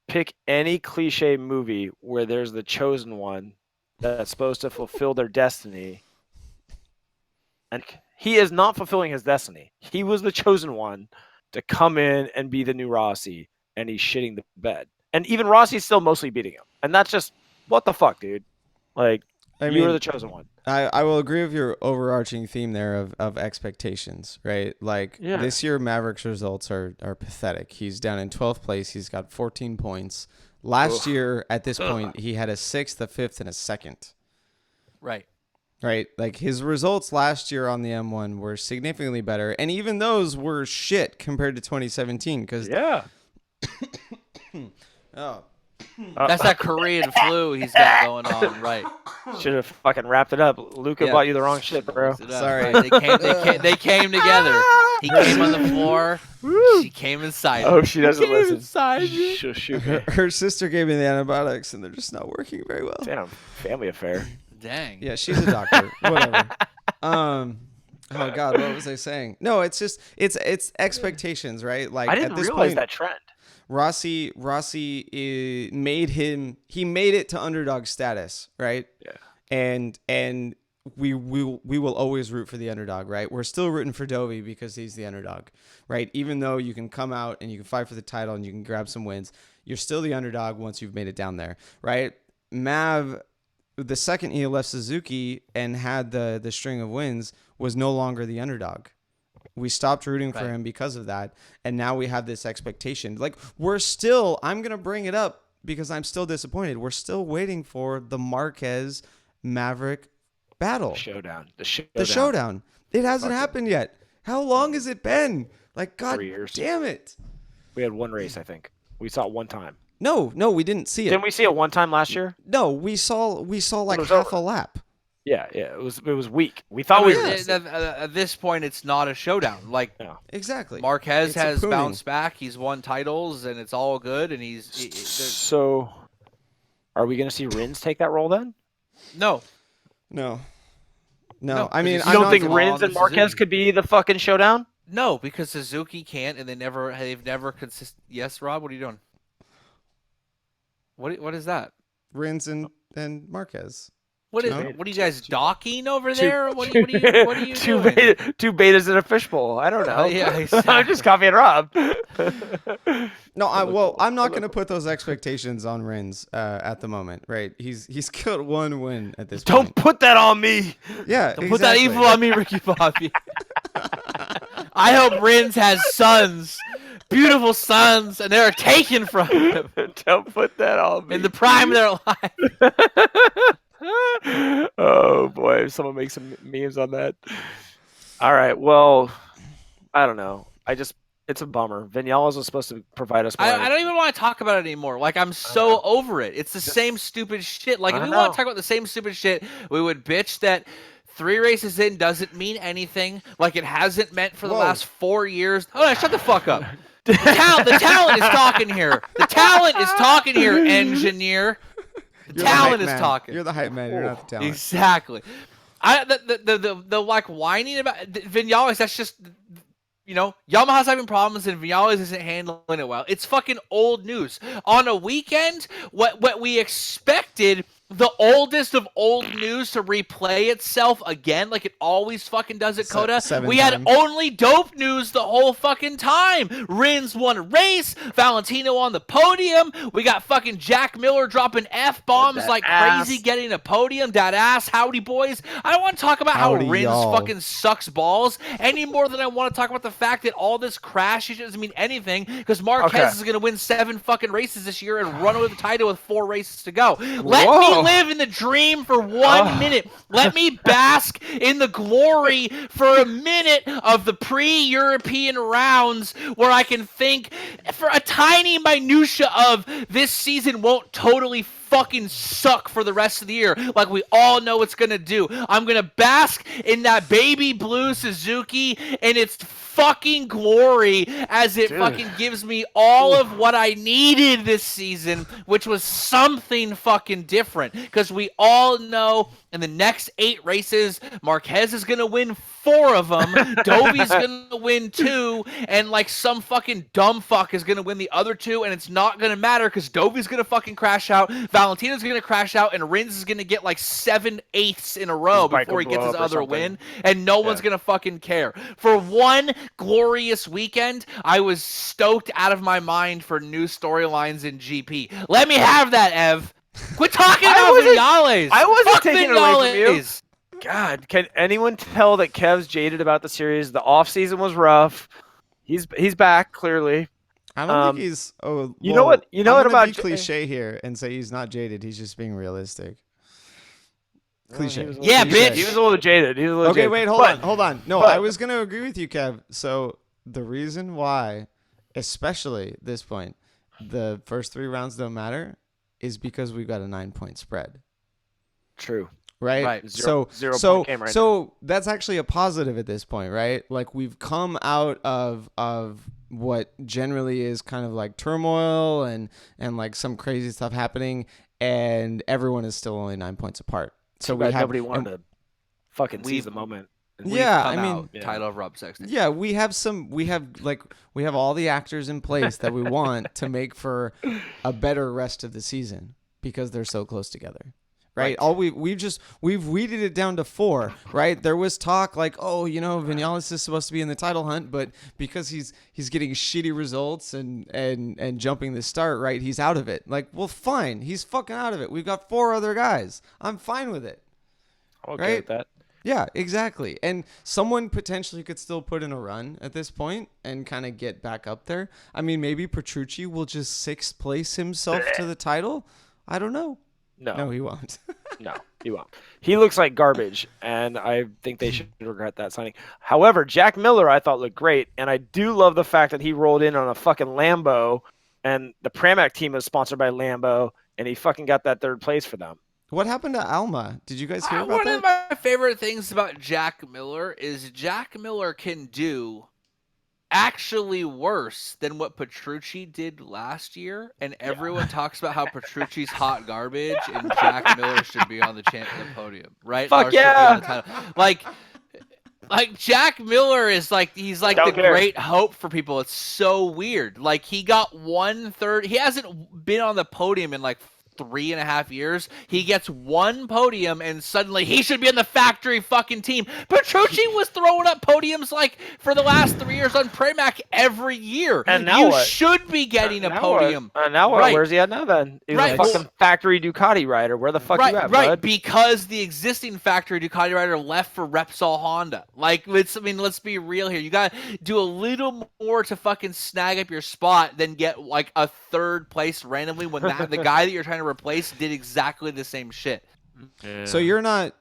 Pick any cliche movie where there's the chosen one that's supposed to fulfill their destiny, and he is not fulfilling his destiny. He was the chosen one to come in and be the new Rossi, and he's shitting the bed. And even Rossi's still mostly beating him. And that's just, what the fuck, dude? Like, you were the chosen one. I will agree with your overarching theme there of expectations, right? Like, this year, Maverick's results are pathetic. He's down in 12th place. He's got 14 points. Last year, at this point, he had a 6th, a 5th, and a 2nd. Right. Right? Like, his results last year on the M1 were significantly better. And even those were shit compared to 2017. Because that's that Korean flu he's got going on, right? Should have fucking wrapped it up. Luca bought you the wrong shit, bro. Sorry. Right. They came together. He came on the floor. She came inside. I hope she doesn't listen. Inside She'll shoot me. Her sister gave me the antibiotics, and they're just not working very well. Damn, family affair. Dang. Yeah, she's a doctor. Whatever. Oh God, what was I saying? No, it's just it's expectations, right? Like, I didn't at this realize point, that trend. Rossi made it to underdog status, right? Yeah. And we will always root for the underdog, right? We're still rooting for Dovey because he's the underdog, right? Even though you can come out and you can fight for the title and you can grab some wins, you're still the underdog once you've made it down there, right? Mav, the second he left Suzuki and had the string of wins, was no longer the underdog. We stopped rooting for him because of that. And now we have this expectation. Like, I'm going to bring it up because I'm still disappointed. We're still waiting for the Marquez Maverick battle. The showdown. It hasn't happened yet. How long has it been? Like, God 3 years. Damn it. We had one race, I think. We saw it one time. No, we didn't see it. Didn't we see it one time last year? No, we saw like half a lap. Yeah, it was weak. We thought at this point it's not a showdown. Like, exactly. Marquez has bounced back. He's won titles and it's all good. And so, are we going to see Rins take that role then? No. I mean, you don't think Rins and Marquez could be the fucking showdown? No, because Suzuki can't, and they've never consist. Yes, Rob, what are you doing? What is that? Rins and Marquez. What are you guys docking over there? What are you doing? Two betas in a fishbowl. I don't know. Yeah, exactly. I'm just copying Rob. No, I'm not going to put those expectations on Rins at the moment, right? He's got one win at this point. Don't put that on me. Yeah, Don't put that evil on me, Ricky Bobby. I hope Rins has sons, beautiful sons, and they're taken from him. Don't put that on me. In the prime of their life. Oh boy, someone make some memes on that. All right, well, I don't know. It's a bummer. Vinales was supposed to provide us more. I don't even want to talk about it anymore. Like, I'm so over it. It's the same stupid shit. Like, if we want to talk about the same stupid shit, we would bitch that 3 races in doesn't mean anything, like it hasn't meant for the last 4 years. Oh, shut the fuck up. The talent is talking here. The talent is talking here, engineer. The talent is talking. You're the hype man. You're not the talent. Exactly. The like whining about Vinales. That's just, Yamaha's having problems and Vinales isn't handling it well. It's fucking old news. On a weekend, what we expected, the oldest of old news to replay itself again, like it always fucking does at COTA. We had only dope news the whole fucking time. Rins won a race. Valentino on the podium. We got fucking Jack Miller dropping F-bombs like crazy, getting a podium. That ass. Howdy, boys. I don't want to talk about how Rins fucking sucks balls any more than I want to talk about the fact that all this crash doesn't mean anything because Marquez is going to win 7 fucking races this year and run away with the title with 4 races to go. Let me live in the dream for 1 minute. Let me bask in the glory for a minute of the pre-European rounds where I can think for a tiny minutia of this season won't totally fucking suck for the rest of the year like we all know it's gonna do. I'm gonna bask in that baby blue Suzuki and its fucking glory as it fucking gives me all of what I needed this season, which was something fucking different. Because we all know In the next 8 races, Marquez is going to win 4 of them. Dovi's going to win 2. And like some fucking dumb fuck is going to win the other 2. And it's not going to matter because Dovi's going to fucking crash out. Valentino's going to crash out. And Rins is going to get like 7/8 in a row before he gets his other win. And no one's going to fucking care. For one glorious weekend, I was stoked out of my mind for new storylines in GP. Let me have that, Ev. Quit talking about Vinales. I wasn't Fuck taking Vinales. it away from you. God, can anyone tell that Kev's jaded about the series? The off season was rough. He's back clearly. I don't think he's. Oh, you know what? You know what about be cliche here and say he's not jaded. He's just being realistic. Cliche. Yeah, bitch. He was a little jaded. Okay, wait, hold on. No, I was gonna agree with you, Kev. So the reason why, especially this point, the first 3 rounds don't matter is because we've got a 9-point spread. True. Right. Zero point game so that's actually a positive at this point, right? Like we've come out of what generally is kind of like turmoil and like some crazy stuff happening, and everyone is still only 9 points apart. So nobody wanted to fucking seize the moment. Title of Rob Sexton. Yeah, we have all the actors in place that we want to make for a better rest of the season because they're so close together. Right? All we've weeded it down to 4, right? There was talk like, oh, Vinales is supposed to be in the title hunt, but because he's getting shitty results and jumping the start, right? He's out of it. Like, well, fine. He's fucking out of it. We've got 4 other guys. I'm fine with it. I'm okay with that. Yeah, exactly. And someone potentially could still put in a run at this point and kind of get back up there. I mean, maybe Petrucci will just 6th place himself to the title. I don't know. No, he won't. No, he won't. He looks like garbage, and I think they should regret that signing. However, Jack Miller I thought looked great, and I do love the fact that he rolled in on a fucking Lambo, and the Pramac team is sponsored by Lambo, and he fucking got that 3rd place for them. What happened to Alma? Did you guys hear about one that? of my favorite things about Jack Miller is Jack Miller can do actually worse than what Petrucci did last year, and everyone talks about how Petrucci's hot garbage and Jack Miller should be on the podium, right? Fuck yeah! Like Jack Miller is he's the great hope for people. It's so weird. Like he got 1/3. He hasn't been on the podium in 3.5 years. He gets 1 podium and suddenly he should be in the factory fucking team. Petrucci was throwing up podiums for the last 3 years on Pramac every year. And now you should be getting a podium. Now what? Right. Where's he at now then? He's a fucking factory Ducati rider. Where the fuck you at, bud? Because the existing factory Ducati rider left for Repsol Honda. Let's be real here. You gotta do a little more to fucking snag up your spot than get a 3rd place randomly when the guy that you're trying to replace did exactly the same shit. Yeah. So you're not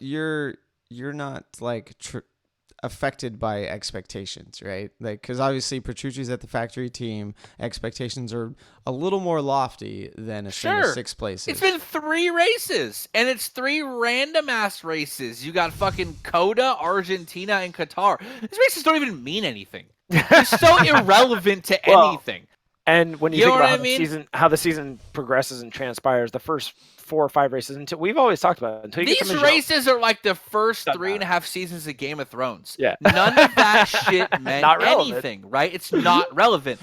affected by expectations, right? Because obviously Petrucci's at the factory team, expectations are a little more lofty than a string of 6 places. It's been 3 races, and it's 3 random ass races. You got fucking COTA, Argentina, and Qatar. These races don't even mean anything. They're so irrelevant to anything. And when you think about how the season progresses and transpires, the first 4 or 5 races we've always talked about it. These races are like the first 3.5 seasons of Game of Thrones. Yeah. None of that shit meant anything, right? It's not relevant.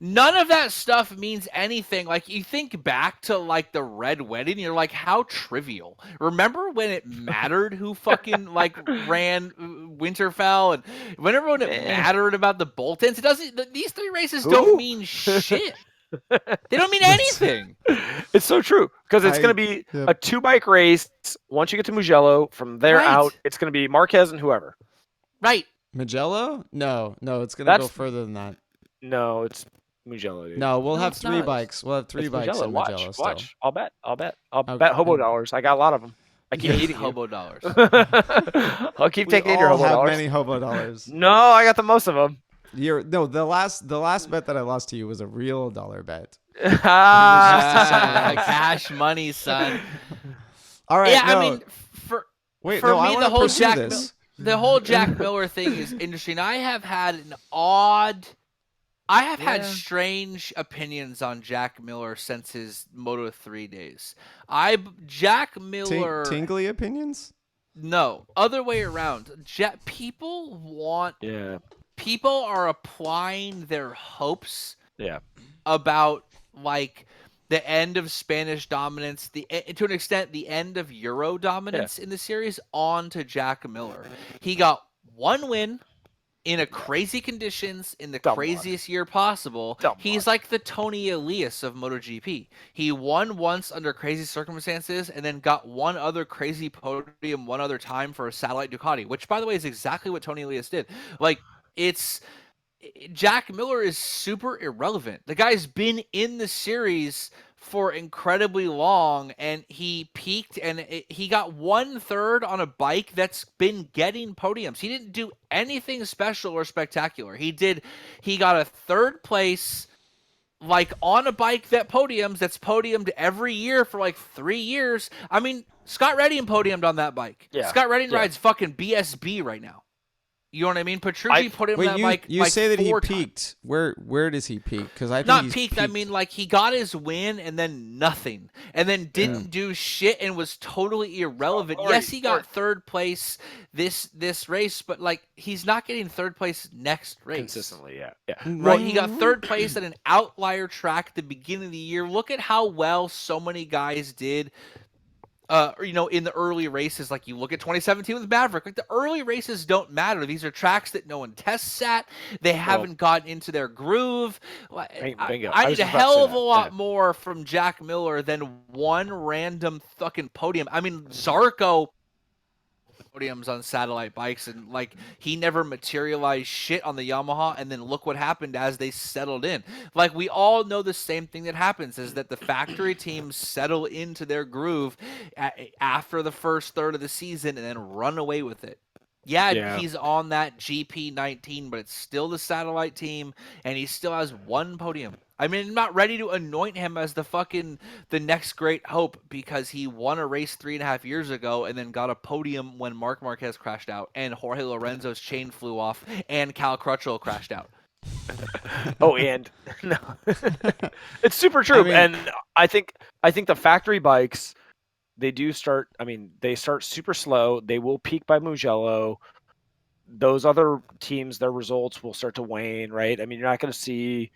None of that stuff means anything. You think back to the Red Wedding, you're like, how trivial. Remember when it mattered who fucking ran Winterfell, and whenever when it mattered about the Boltons? It doesn't. These 3 races don't mean shit. They don't mean anything. It's so true because it's going to be a 2-bike race. Once you get to Mugello, from there out, it's going to be Marquez and whoever. Right. Mugello? No, it's going to go further than that. No, it's Mugello, dude. No, we'll have 3 bikes. We'll have 3 bikes in Mugello. Watch. I'll bet hobo dollars. I got a lot of them. I keep eating hobo dollars. I'll keep taking your hobo dollars. Many hobo dollars. No, I got the most of them. The last bet that I lost to you was a real dollar bet. Cash money, son. All right. Yeah, no. I mean, for me, the whole Jack Miller thing is interesting. I have had an odd I have had Yeah. strange opinions on Jack Miller since his Moto3 days. Jack Miller, Tingly opinions? no, other way around. People are applying their hopes Yeah. about like the end of Spanish dominance, to an extent the end of Euro dominance in the series onto Jack Miller. He got one win in a crazy conditions in the Dumb craziest year possible. He's like the Tony Elias of MotoGP. He won once under crazy circumstances and then got one other crazy podium one other time for a satellite Ducati, which by the way is exactly what Tony Elias did. Like Jack Miller is super irrelevant. The guy's been in the series for incredibly long, and he peaked, and he got 1/3 on a bike that's been getting podiums. He didn't do anything special or spectacular. He got a 3rd place, like on a bike that's podiumed every year for like 3 years. I mean, Scott Redding podiumed on that bike. Yeah. Scott Redding rides fucking BSB right now. You know what I mean? Petrucci put him on that bike. You say that he 4 peaked. Where does he peak? Because I think not he's peaked. peaked. I mean, like he got his win and then nothing, and then didn't do shit and was totally irrelevant. Yes, he got 3rd place this race, but like he's not getting 3rd place next race Consistently. Yeah. Right, he got 3rd place at an outlier track at the beginning of the year. Look at how well so many guys did. In the early races, like you look at 2017 with Maverick, like the early races don't matter. These are tracks that no one tests at. They haven't gotten into their groove. Bingo. I need a hell of a lot more from Jack Miller than one random fucking podium. I mean, Zarco podiums on satellite bikes, and like he never materialized shit on the Yamaha, and then look what happened as they settled in. Like we all know the same thing that happens is that the factory teams settle into their groove after the first third of the season and then run away with it. Yeah, he's on that GP19, but it's still the satellite team, and he still has one podium. I mean, I'm not ready to anoint him as the next great hope because he won a race 3.5 years ago and then got a podium when Marc Marquez crashed out and Jorge Lorenzo's chain flew off and Cal Crutchlow crashed out. And no, it's super true. And I think the factory bikes, they start super slow. They will peak by Mugello. Those other teams, their results will start to wane, right? I mean, you're not going to see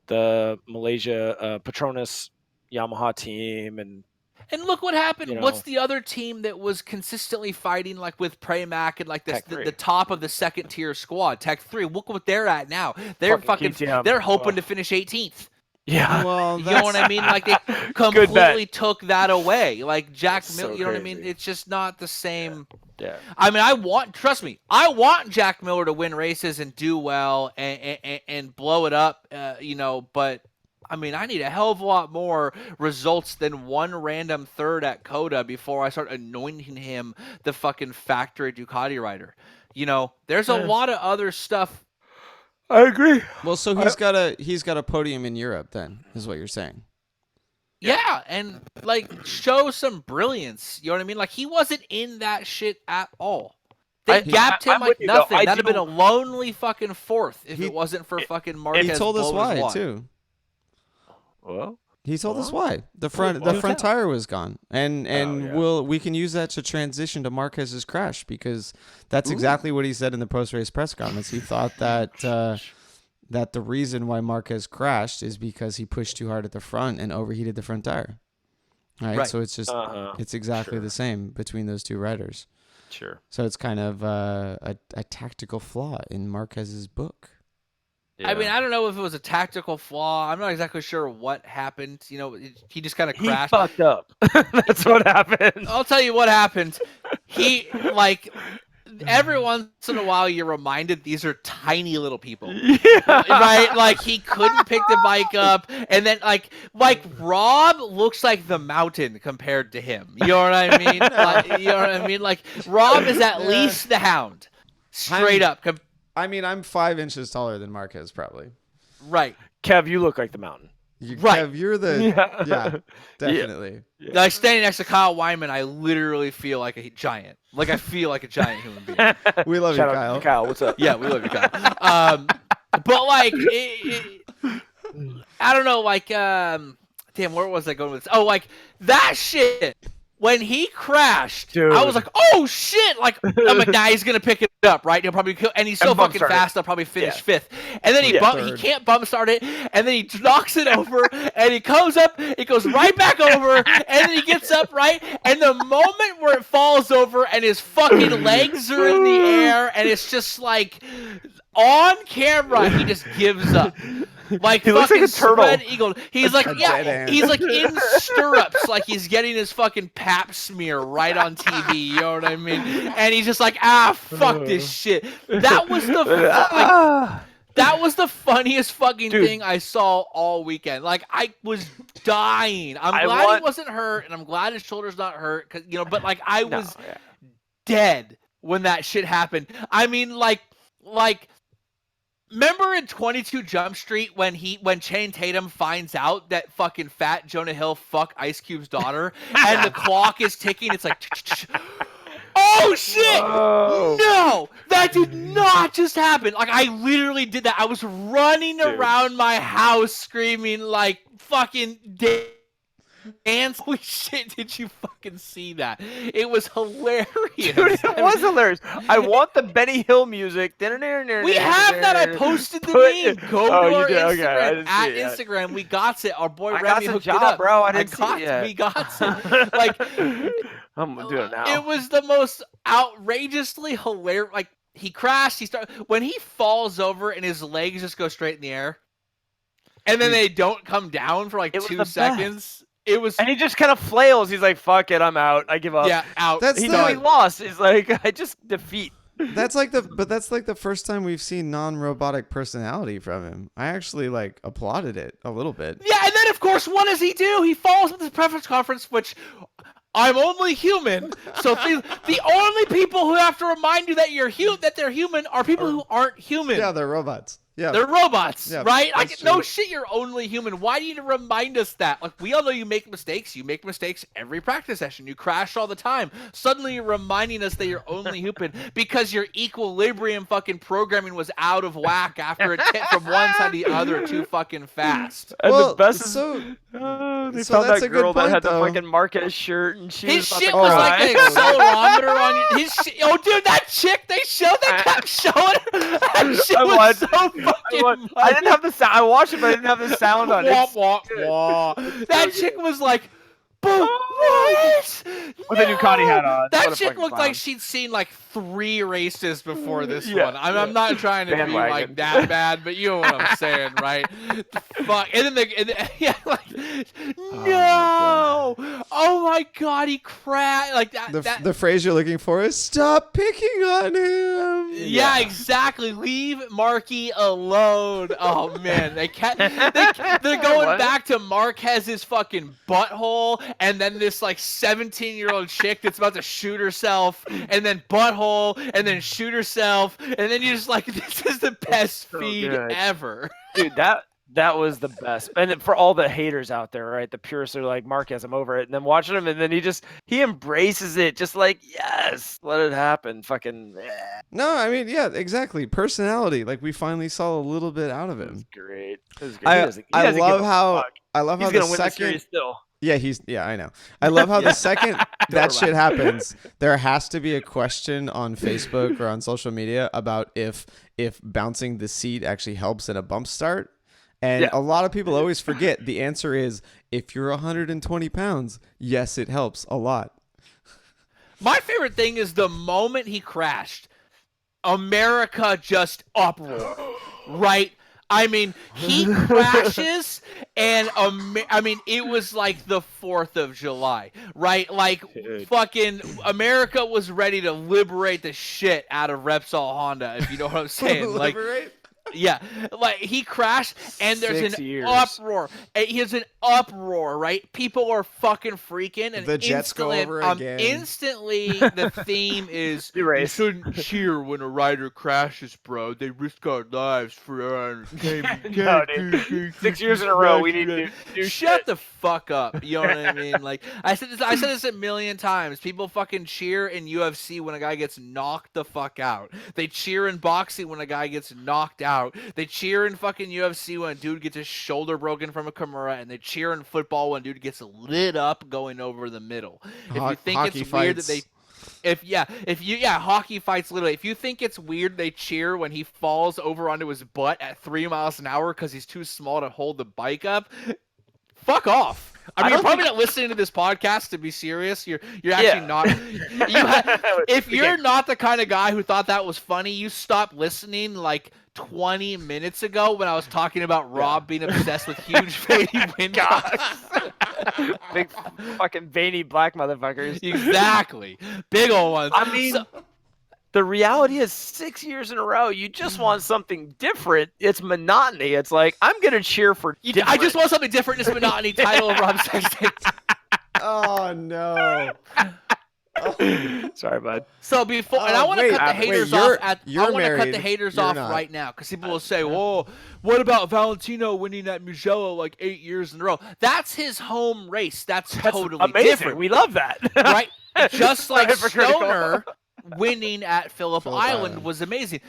the Malaysia Petronas Yamaha team and look what happened. What's the other team that was consistently fighting like with Pramac and like the top of the 2nd tier squad? Tech 3. Look what they're at now. They're they're hoping to finish 18th. Yeah. Well, you know what I mean? Like they completely took that away. Like Jack Miller, you know what I mean? It's just not the same. Yeah. I mean, trust me, I want Jack Miller to win races and do well and blow it up, but I mean, I need a hell of a lot more results than one random 3rd at COTA before I start anointing him the fucking factory Ducati rider. There's a lot of other stuff. I agree. Well, so he's got a podium in Europe then, is what you're saying. Yeah, and like show some brilliance. You know what I mean? Like he wasn't in that shit at all. They gapped him like nothing. That'd have been a lonely fucking 4th if it wasn't for fucking Marquez. He told us why too. Well, he told us why. The front tire was gone, and we can use that to transition to Marquez's crash because that's exactly what he said in the post race press conference. He thought that that the reason why Marquez crashed is because he pushed too hard at the front and overheated the front tire. Right. So it's just it's exactly the same between those two riders. Sure. So it's kind of a tactical flaw in Marquez's book. Yeah. I mean, I don't know if it was a tactical flaw. I'm not exactly sure what happened. He just kind of crashed. He fucked up. That's what happened. I'll tell you what happened. He, every once in a while, you're reminded these are tiny little people. Yeah. Right? Like, he couldn't pick the bike up. And then, like Rob looks like the mountain compared to him. You know what I mean? You know what I mean? Like, Rob is at least the Hound. Straight up. I'm 5 inches taller than Marquez, probably. Right. Kev, you look like the mountain. Kev, you're the... Yeah, definitely. Yeah. Like, standing next to Kyle Wyman, I literally feel like a giant. Like, I feel like a giant human being. We love you, Kyle. Kyle, what's up? Yeah, we love you, Kyle. But like, I don't know, like, damn, where was I going with this? Oh, like that shit. When he crashed, Dude. I was like, "Oh shit!" Like, I'm like, "Nah, he's gonna pick it up, right? He'll probably kill." And he's so And bump fucking start it. fast, I'll probably finish Yeah. fifth. And then he Third. can't bump start it, and then he knocks it over, and he comes up, it goes right back over, and then he gets up, right? And the moment where it falls over, and his fucking legs are in the air, and it's just like on camera, he just gives up. Like He looks like fucking a turtle. spread eagle. He's like, A yeah, dead ant. he's like in stirrups, like he's getting his fucking pap smear right on TV. You know what I mean? And he's just like, fuck this shit. That was the funniest fucking Dude. thing I saw all weekend. Like I was dying. I'm glad he wasn't hurt, and I'm glad his shoulder's not hurt. Cause but like I was dead when that shit happened. I mean, like. Remember in 22 Jump Street when Channing Tatum finds out that fucking fat Jonah Hill fuck Ice Cube's daughter and the clock is ticking? It's like, oh shit! Whoa. No, that did not just happen. Like I literally did that. I was running around my house screaming like fucking dance. Holy shit, did you fucking see that? It was hilarious. Dude, it was hilarious. I want the Benny Hill music. We have that. I posted the meme. Go to our Instagram. At Instagram, we got it. Our boy Remy hooked it up. Bro. I didn't see it yet. We got it. Like, I'm gonna do it now. It was the most outrageously hilarious. Like, he crashed. When he falls over and his legs just go straight in the air, and then they don't come down for like 2 seconds. It was, and he just kind of flails. He's like, "Fuck it, I'm out. I give up." Yeah, out. He lost. He's like, "I just defeat." That's like the first time we've seen non-robotic personality from him. I actually like applauded it a little bit. Yeah, and then of course, what does he do? He falls at the press conference, which I'm only human. So the only people who have to remind you that they're human are people who aren't human. Yeah, they're robots. Yeah, they're robots, right? Like, true. no shit, you're only human. Why do you need to remind us that? Like, we all know you make mistakes. You make mistakes every practice session. You crash all the time. Suddenly, you're reminding us that you're only human because your equilibrium fucking programming was out of whack after it hit from one side to the other too fucking fast. And well, the best so they so found that's that a good girl that point, had though. the fucking Marquez shirt, and she His was shit about was to like cry. the accelerometer on you. Oh, dude, that chick they showed that kept showing. That shit was so fucking. I didn't have the sound. I watched it, but I didn't have the sound on it. Wah, wah, wah. That chick was like, boom, what? With a Ducati hat on. That What a chick fucking looked clown. like she'd seen like 3 races before this Yeah, one. I'm not trying to be Bandwagon. like that bad, but you know what I'm saying, right? Fuck. And then yeah, like, no. Oh my god, he crashed. Like that. The phrase you're looking for is "stop picking on him." Yeah, exactly. Leave Marky alone. Oh man, they're going What? back to Marquez's fucking butthole, and then this like 17-year-old chick that's about to shoot herself, and then butthole, and then shoot herself, and then you're just like, this is the best So feed good. ever. Dude, that was the best. And then for all the haters out there, right? The purists are like, Marquez, I'm over it. And then watching him, and then he embraces it, just like, yes, let it happen. Fucking. No, I mean, yeah, exactly. Personality. Like we finally saw a little bit out of It was him. great. It was great. I love how he's the gonna win the second. series still. Yeah, I know. I love how the second that shit happens, there has to be a question on Facebook or on social media about if bouncing the seat actually helps in a bump start. And a lot of people always forget the answer is if you're 120 pounds, yes, it helps a lot. My favorite thing is the moment he crashed, America just uproar, right? I mean, he crashes, and I mean, it was like the 4th of July, right? Like, fucking America was ready to liberate the shit out of Repsol Honda, if you know what I'm saying. Like, yeah, like he crashed, and there's 6 an years. uproar. Here's an uproar, right? People are fucking freaking, and The Jets go over again. Instantly, the theme is you Erase. shouldn't cheer when a rider crashes, bro. They risk our lives for our entertainment. No, dude. 6 years in a row, we need to do Shut shit. the fuck up. You know what I mean? Like I said this a million times. People fucking cheer in UFC when a guy gets knocked the fuck out. They cheer in boxing when a guy gets knocked out. about. They cheer in fucking UFC when a dude gets his shoulder broken from a Kimura, and they cheer in football when a dude gets lit up going over the middle. If you think Hockey it's weird that fights. hockey fights literally. If you think it's weird they cheer when he falls over onto his butt at 3 miles an hour because he's too small to hold the bike up, fuck off. I mean, you're probably not listening to this podcast to be serious. You're actually not. If you're not the kind of guy who thought that was funny, you stopped listening like 20 minutes ago when I was talking about Rob being obsessed with huge veiny windcocks. Big fucking veiny black motherfuckers. Exactly. Big old ones. I mean, the reality is 6 years in a row, you just want something different. It's monotony. It's like, I'm going to cheer for different. I just want something different in this monotony title of Rob Sexton. Oh, no. Sorry, bud. So before, and I want to cut the haters off. I want to cut the haters off not. right now because people will say, "Whoa, what about Valentino winning at Mugello like 8 years in a row?" That's his home race. That's totally amazing. different. We love that, right? Just like Hypocritical. Stoner winning at Phillip Island was amazing.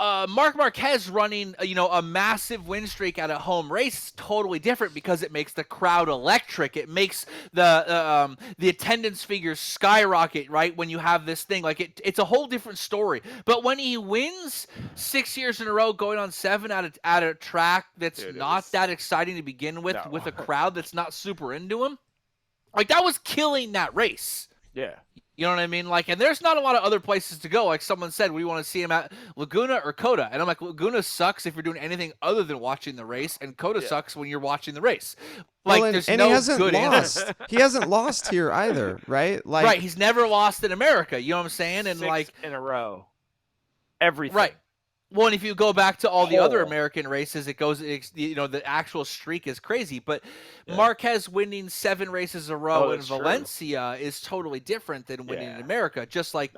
Mark Marquez running, a massive win streak at a home race is totally different because it makes the crowd electric. It makes the attendance figures skyrocket, right? When you have this thing, like it's a whole different story. But when he wins 6 years in a row, going on 7 at a track that's not that exciting to begin with a crowd that's not super into him, like that was killing that race. Yeah. You know what I mean? Like, and there's not a lot of other places to go. Like someone said, we want to see him at Laguna or COTA. And I'm like, Laguna sucks if you're doing anything other than watching the race, and COTA sucks when you're watching the race. Like, Well, there's and no he hasn't good lost. answer. He hasn't lost here either, right? Like, Right, he's never lost in America. You know what I'm saying? And 6 like in a row. Everything. right. Well, and if you go back to all the other Whole. American races, it goes, the actual streak is crazy. But Marquez winning 7 races a row in that's true. Valencia is totally different than winning in America. Just like,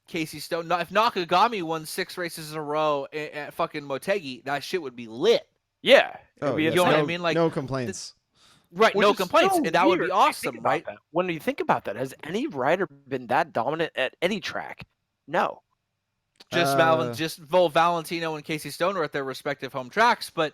Casey Stone. If Nakagami won 6 races in a row at fucking Motegi, that shit would be lit. Yeah. oh, you yes, know what no, I mean? Like, no complaints. Right, Which no is complaints. so And that would weird be if you awesome, think about right? that. When you think about that, has any rider been that dominant at any track? No. Just Valentino and Casey Stoner at their respective home tracks, but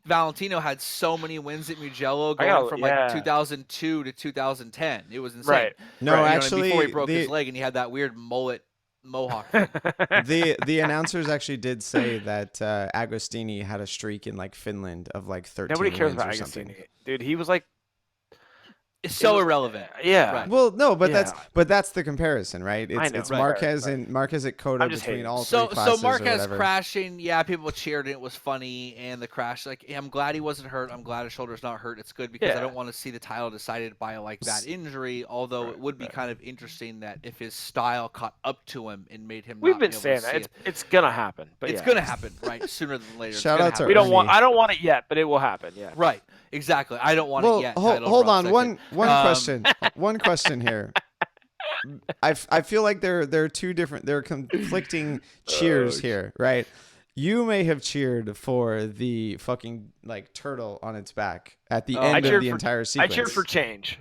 Valentino had so many wins at Mugello going from like 2002 to 2010. It was insane. Right. No, Right, actually, before he broke his leg and he had that weird mullet mohawk. the announcers actually did say that Agostini had a streak in like Finland of like 13 Nobody cares wins about or something. Agostini. Dude, he was like, It's so irrelevant. yeah. Right. Well, no, but Yeah. that's the comparison, right? It's, I know. it's Right, Marquez right. and Marquez at COTA I'm just between hating. all 3 So classes or Marquez whatever. crashing, people cheered and it was funny, and the crash, like, I'm glad he wasn't hurt. I'm glad his shoulder's not hurt. It's good because I don't want to see the title decided by like that injury. Although it would be kind of interesting that if his style caught up to him and made him. We've not been be able saying to that. see It's gonna happen. But it's gonna happen, right? Sooner than later. It's Shout gonna out to happen. We don't want. Ernie. I don't want it yet, but it will happen. Yeah. Right. Exactly. I don't want Well, it yet. hold on. One question. One question here. I feel like there are 2 different. There are conflicting cheers here, right? You may have cheered for the fucking like turtle on its back at the end of the entire sequence. I cheered for change.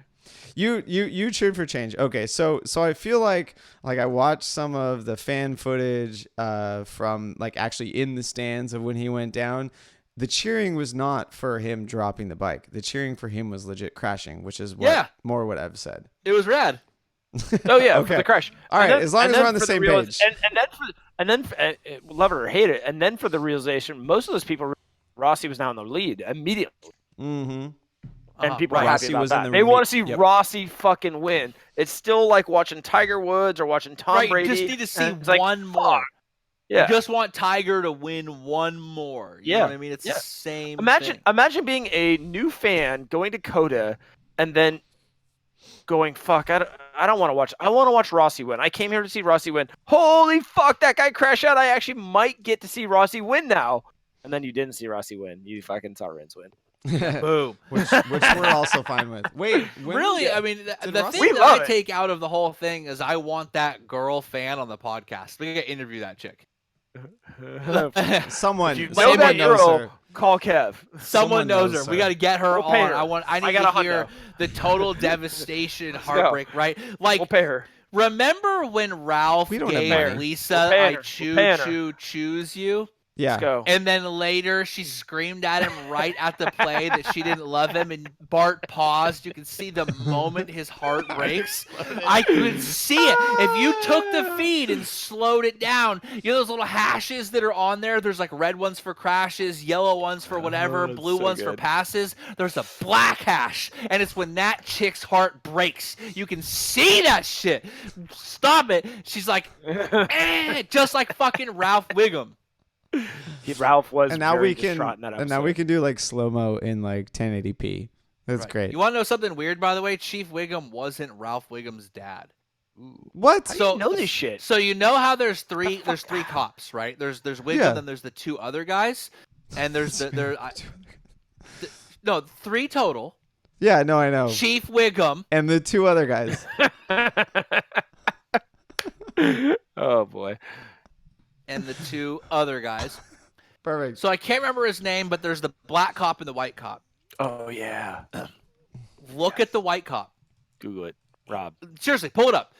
You cheered for change. Okay, so I feel like I watched some of the fan footage from like actually in the stands of when he went down. The cheering was not for him dropping the bike. The cheering for him was legit crashing, which is more what I've said. It was rad. Oh yeah, Okay. for the crash. All right, as long as we're on the same page. And then love it or hate it, and then for the realization, most of those people, Rossi was now in the lead immediately. Mm-hmm. And people are Rossi happy about was in that. the They want to lead. see Rossi fucking win. It's still like watching Tiger Woods or watching Tom Brady. You just need to see and it's like, one more. Yeah. You just want Tiger to win one more. You know what I mean? It's the same thing. Imagine being a new fan going to COTA and then going, fuck, I don't want to watch. I want to watch Rossi win. I came here to see Rossi win. Holy fuck, that guy crashed out. I actually might get to see Rossi win now. And then you didn't see Rossi win. You fucking saw Rins win. Boom. which we're also fine with. Wait, Really? I mean, the Rossi- thing We that I love it. take out of the whole thing is I want that girl fan on the podcast. We gotta interview that chick. someone You know someone that knows girl, her. call Kev. Someone knows her. knows We her. got to get her We'll pay on. her. I need got to a hear hundo. the total devastation, go. heartbreak, right? Like We'll pay her. Remember when Ralph We don't have gave money. Lisa We're paying I her. We're paying her. choose you? Yeah. Let's go. And then later she screamed at him right at the play that she didn't love him, and Bart paused. You can see the moment his heart breaks. I could see it. If you took the feed and slowed it down, you know those little hashes that are on there? There's like red ones for crashes, yellow ones for whatever, that's blue so ones for good. passes. There's a black hash, and it's when that chick's heart breaks. You can see that shit. Stop it. She's like, just like fucking Ralph Wiggum. Ralph was And now very we can distraught in that episode. and now we can do like slow-mo in like 1080p. That's Right. great. You want to know something weird, by the way? Chief Wiggum wasn't Ralph Wiggum's dad. What? How do you know this shit? So you know how there's three cops, right? There's Wiggum, Yeah. then there's the two other guys, and there's no 3 total. Yeah, no, I know. Chief Wiggum, And the 2 other guys. Oh boy. and the 2 other guys. Perfect. So I can't remember his name, but there's the black cop and the white cop. Oh yeah. Look at the white cop. Google it, Rob. Seriously, pull it up.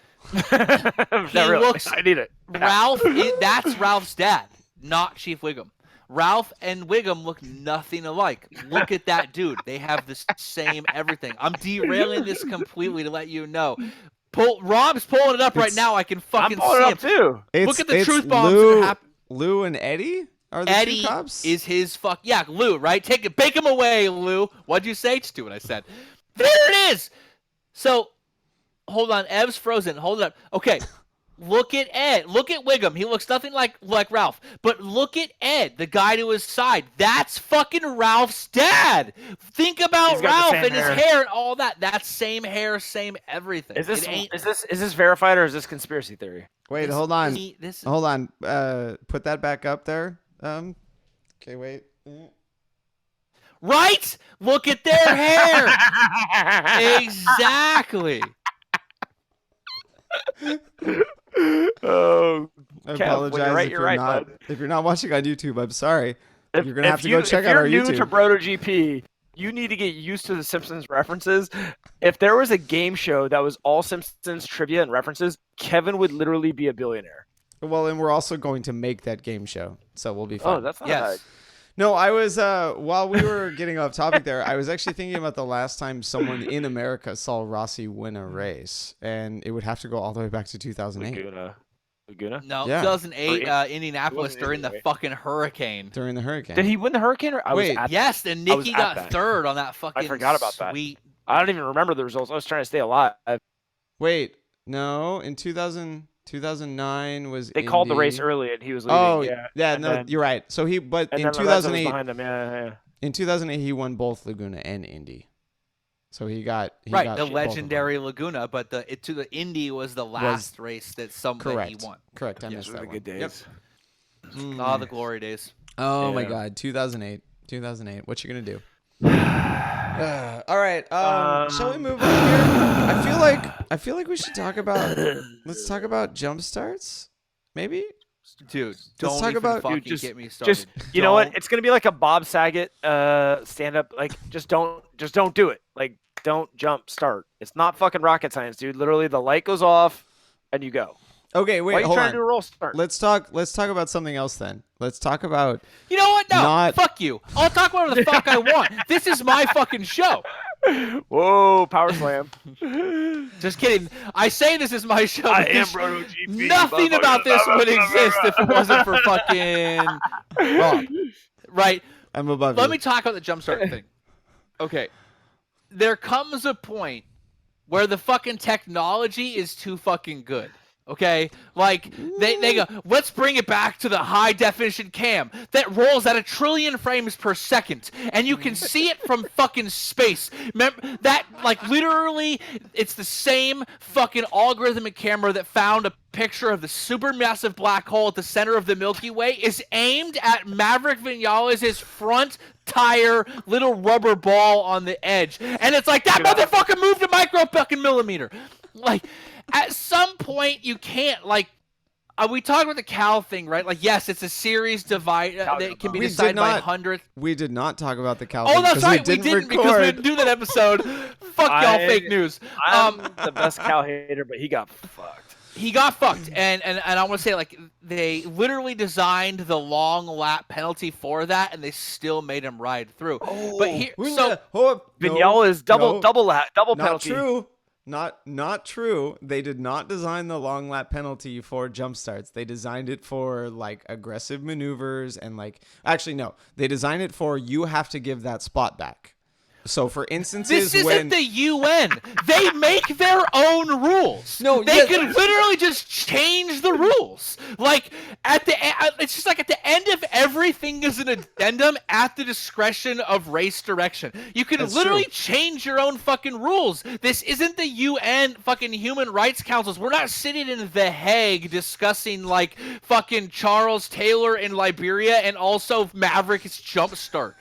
Not really. looks- I need it. Ralph, that's Ralph's dad, not Chief Wiggum. Ralph and Wiggum look nothing alike. Look at that dude. They have the same everything. I'm derailing this completely to let you know. Rob's pulling it up right now. I can I'm fucking pulling see it up too. Look at the it's truth bombs Lou, that happen. Lou and Eddie are the Eddie 2 cops? is his yeah, Lou, right? Bake him away, Lou. What'd you say? Just do what I said. There it is. So, hold on. Ev's frozen. Hold it up. Okay. Look at Ed. Look at Wiggum. He looks nothing like Ralph. But look at Ed, the guy to his side. That's fucking Ralph's dad. Think about He's got the Ralph same and his hair. hair and all that. That's same hair, same everything. Is this It ain't- is this verified or is this conspiracy theory? Wait, this- hold on. this- Hold on. Put that back up there. Okay, wait. Right? Look at their hair. Exactly. Oh, I Kev, when apologize you're right, if you're you're right, not bud. if you're not watching on YouTube. I'm sorry. You're gonna have to you- go check if out our you're new to YouTube. BrotoGP, you need to get used to the Simpsons references. If there was a game show that was all Simpsons trivia and references, Kevin would literally be a billionaire. Well, and we're also going to make that game show, so we'll be fine. Oh, that's not Yes. No, I was while we were getting off topic there, I was actually thinking about the last time someone in America saw Rossi win a race, and it would have to go all the way back to 2008 Laguna. No, Yeah. 2008 Or Indianapolis wasn't during the Indy, right? fucking hurricane. during the hurricane. Did he win the hurricane? Or I was Wait, at Yes, and I was Nikki at got that. third on that fucking forgot about that. sweet. I don't even remember the results. I was trying to stay alive. Wait, no, in 2009 was They called the Indy. race early, and he was leading. Oh, yeah. no, then- you're right. So but And in then Lorenzo was 2008, behind him. Yeah. in 2008 he won both Laguna and Indy. So he got The both of them. legendary Laguna, but the Indy was the last race that that he won. Correct. I Those missed were that the one. good days. Mm. Ah, the glory days. Oh my Yeah. God, 2008. What you gonna do? All right. Shall we move on here? I feel like we should talk about. Let's talk about jump starts. Maybe. Dude, don't talk even about- fucking Dude, get me started. Just you know what? Don't. It's gonna be like a Bob Saget stand up. Like just don't do it. Like don't jump start. It's not fucking rocket science, dude. Literally, the light goes off, and you go. Okay. Why are Wait. you Hold trying on. to do a roll start? Let's talk about something else then. Let's talk about. You know what? No, Not- fuck you. I'll talk whatever the fuck I want. This is my fucking show. Whoa, power slam. Just kidding. I say this is my show. I am because BrotoGP. Nothing about this would exist if it wasn't for fucking Rob. Right? I'm above Let you. me talk about the jumpstart thing. Okay. There comes a point where the fucking technology is too fucking good. Okay? Like, they go, let's bring it back to the high definition cam that rolls at 1 trillion frames per second. And you can see it from fucking space. Remember that, like, literally, it's the same fucking algorithmic camera that found a picture of the supermassive black hole at the center of the Milky Way is aimed at Maverick Vinales' front tire little rubber ball on the edge. And it's like, that motherfucker moved a micro fucking millimeter. Like, at some point, you can't, like, we talked about the Cal thing, right? Like, yes, it's a series divide that can be decided by hundredth. We did not talk about the Cal. Oh, that's right. We didn't didn't because we didn't do that episode. Fuck y'all, fake news. I'm the best Cal hater, but he got fucked. He got fucked, and I want to say, like, they literally designed the long lap penalty for that, and they still made him ride through. Oh, but here, Vinales double not penalty. True. Not true. They did not design the long lap penalty for jump starts. They designed it for like aggressive maneuvers and actually no. They designed it for you have to give that spot back. So for instances this isn't the UN. They make their own rules. No, they could literally just change the rules. Like it's just like at the end of everything is an addendum at the discretion of race direction. You can literally change your own fucking rules. This isn't the UN fucking human rights councils. We're not sitting in The Hague discussing like fucking Charles Taylor in Liberia and also Maverick's jump start.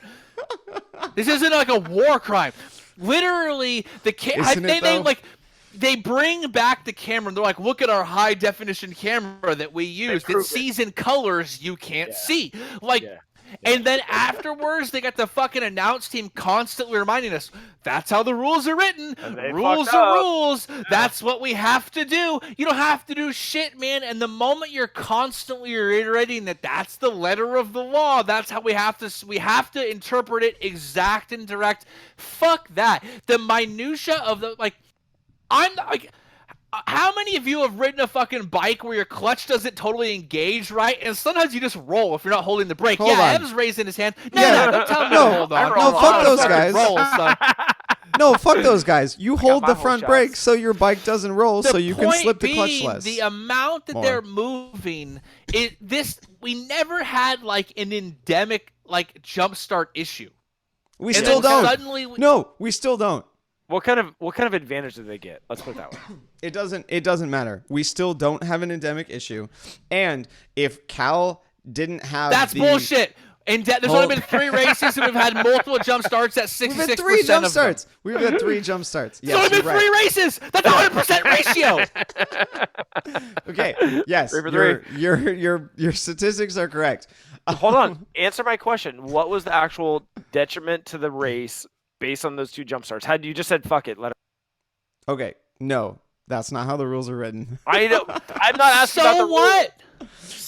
This isn't like a war crime. Literally, they bring back the camera and they're like, look at our high definition camera that we use that sees in colors you can't see. And then afterwards, they got the fucking announce team constantly reminding us, that's how the rules are written. Rules are rules. Yeah. That's what we have to do. You don't have to do shit, man. And the moment you're constantly reiterating that that's the letter of the law, that's how we have to interpret it exact and direct. Fuck that. The minutia of how many of you have ridden a fucking bike where your clutch doesn't totally engage right, and sometimes you just roll if you're not holding the brake? Ev's raising his hand. No, don't tell me to hold on. No, fuck those guys. No, fuck those guys. You hold the front brake so your bike doesn't roll, so you can slip the clutch less. The amount that they're moving, we never had like an endemic like jump start issue. We still don't. No, we still don't. What kind of advantage do they get? Let's put it that way. It doesn't matter. We still don't have an endemic issue. And if Cal didn't have bullshit. And there's only been 3 races and we've had multiple jump starts at 66% We've had 3 jump starts. We've had 3 jump starts. Yes, it's only been 3 races. That's a 100% ratio. Okay. Yes. 3 for 3. Your statistics are correct. Hold on. Answer my question. What was the actual detriment to the race based on those 2 jump starts? You just said fuck it. Okay. No. That's not how the rules are written. I know. I'm not asking about the what?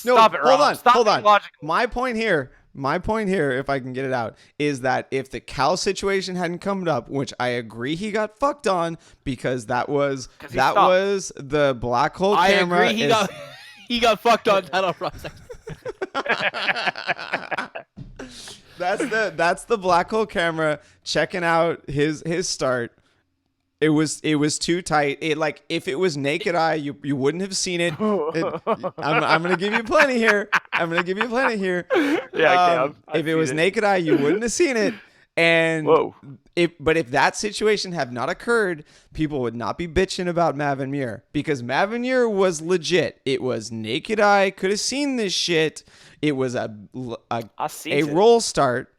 No, stop it, Rob. Hold on. My point here, if I can get it out, is that if the Cal situation hadn't come up, which I agree he got fucked on because that was the black hole camera. I agree he got fucked on. That's the black hole camera checking out his start. It was too tight. If it was naked eye, you wouldn't have seen it. I'm gonna give you plenty here. Yeah, if it was naked eye, you wouldn't have seen it. And if that situation had not occurred, people would not be bitching about Mav and Muir because Mav and Muir was legit. It was naked eye, could have seen this shit. It was a roll start.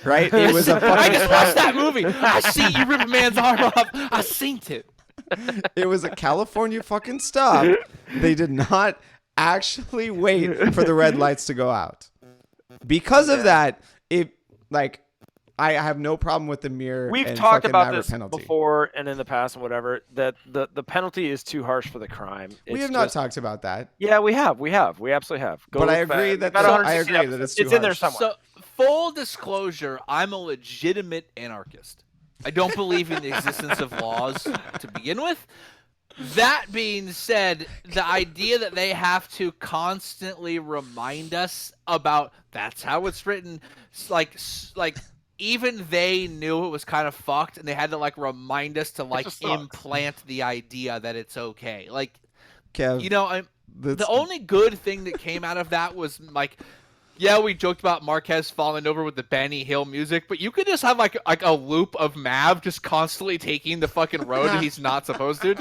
Right? It was I just watched that movie. I see you rip a man's arm off. I seen it. It was a California fucking stop. They did not actually wait for the red lights to go out. Because of that, I have no problem with the mirror. We've talked about this before and in the past and whatever, that the penalty is too harsh for the crime. We have not talked about that. Yeah, we have. We absolutely have. But I agree that it's too harsh. In there somewhere. So, full disclosure, I'm a legitimate anarchist. I don't believe in the existence of laws to begin with. That being said, the idea that they have to constantly remind us about that's how it's written, like even they knew it was kind of fucked, and they had to remind us to implant the idea that it's okay. Kev, the only good thing that came out of that was yeah, we joked about Marquez falling over with the Benny Hill music, but you could just have a loop of Mav just constantly taking the fucking road that he's not supposed to.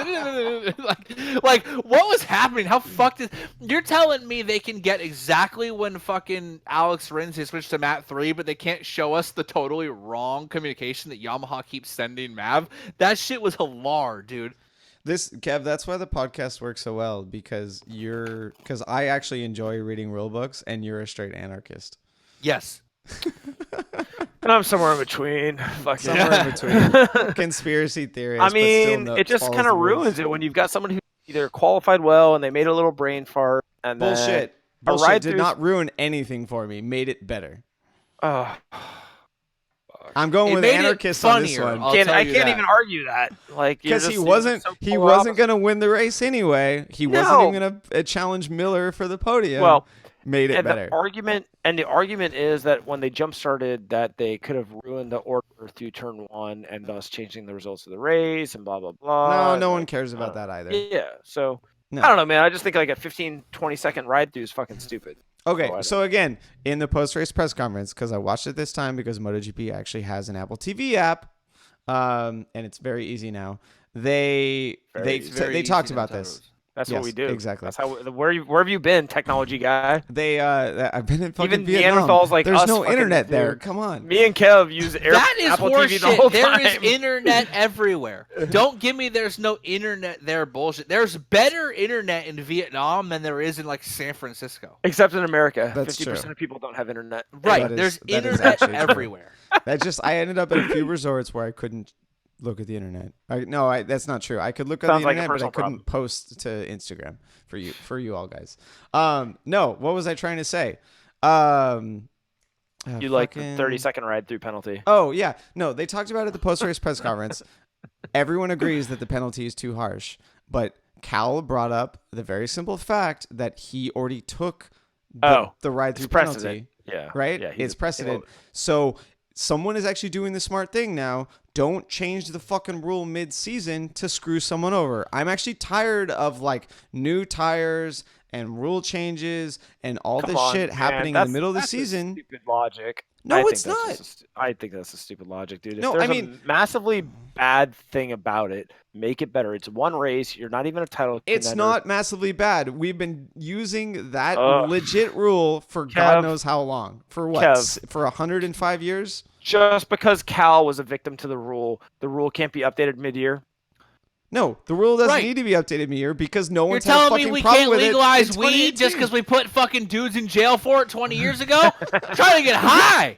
What was happening? How fucked is... You're telling me they can get exactly when fucking Alex Rins has switched to Mat 3, but they can't show us the totally wrong communication that Yamaha keeps sending Mav? That shit was hilar, dude. Kev, that's why the podcast works so well because I actually enjoy reading rule books and you're a straight anarchist. Yes. And I'm somewhere in between. Somewhere in between. Conspiracy theorist. I mean, but still it just follows kind the of rules. ruins it when you've got someone who either qualified well and they made a little brain fart and Bullshit. then Bullshit did not ruin anything for me. Made it better. I'm going with anarchist on this one. I can't even argue that. Like, because he wasn't going to win the race anyway. He wasn't even going to challenge Miller for the podium. Well, made it better. The argument is that when they jump started, that they could have ruined the order through turn one and thus changing the results of the race and blah blah blah. No one cares about that either. Yeah, so no. I don't know, man. I just think like a 15-20 second ride through is fucking stupid. Okay, so again, in the post-race press conference, because I watched it this time because MotoGP actually has an Apple TV app, and it's very easy now. They talked about this. That's what we do. Exactly. That's how. Where have you been, technology guy? I've been in fucking Even Vietnam. Neanderthals like There's us no internet fucking there. Come on. Me and Kev use Apple Apple TV the horseshit. whole time. There is internet everywhere. Don't give me there's no internet there bullshit. There's better internet in Vietnam than there is in like San Francisco. Except in America. That's 50% true. of people don't have internet. Right. There's internet everywhere. I ended up at a few resorts where I couldn't look at the internet. That's not true. I could look at the internet, but I couldn't post to Instagram for you all guys. No, what was I trying to say? You like the 30-second ride through penalty. Oh, yeah. No, they talked about it at the post-race press conference. Everyone agrees that the penalty is too harsh, but Cal brought up the very simple fact that he already took the ride through penalty. Yeah. Right? Yeah, it's precedent. So someone is actually doing the smart thing now. Don't change the fucking rule mid-season to screw someone over. I'm actually tired of like new tires and rule changes and all this shit happening in the middle of the season. Stupid logic. No, it's not. I think that's a stupid logic, dude. If No, there's I mean, a massively bad thing about it, make it better. It's one race. You're not even a title contender. It's not massively bad. We've been using that legit rule for God knows how long. For what? For 105 years? Just because Cal was a victim to the rule can't be updated mid-year. No, the rule doesn't need to be updated mid-year because no one's had a fucking problem with it. You're telling me we can't legalize weed just because we put fucking dudes in jail for it 20 years ago? Trying to get high.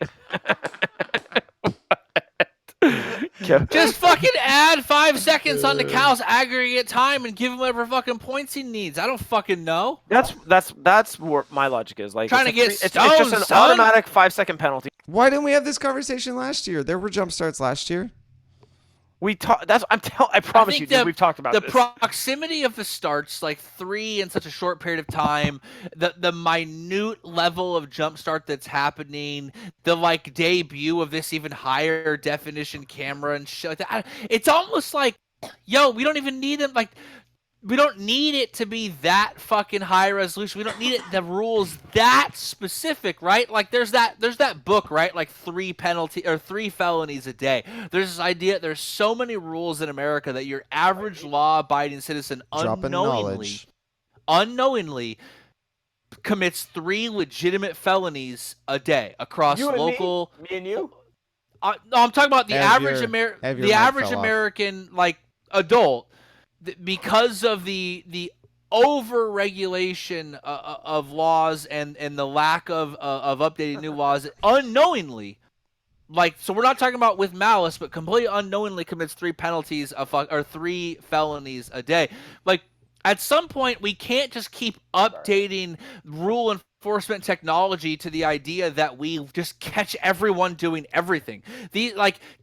Just fucking add 5 seconds on the Cal's aggregate time and give him whatever fucking points he needs. I don't fucking know. That's what my logic is. Like trying to get it's just an automatic 5-second penalty. Why didn't we have this conversation last year? There were jump starts last year. I promise you, dude, we've talked about this. The proximity of the starts, like 3 in such a short period of time, the minute level of jump start that's happening, the like debut of this even higher definition camera and shit like that. It's almost like, yo, we don't even need them. Like, we don't need it to be that fucking high resolution. We don't need the rules that specific, right? Like there's that book, right? Like 3 felonies a day. There's this idea there's so many rules in America that your average law-abiding citizen unknowingly commits 3 legitimate felonies a day across local. Me and you. No, I'm talking about the average American like adult. Because of the over-regulation of laws and the lack of updating new laws, unknowingly, like, so we're not talking about with malice, but completely unknowingly commits 3 penalties or 3 felonies a day. Like, at some point, we can't just keep updating rule enforcement technology to the idea that we just catch everyone doing everything.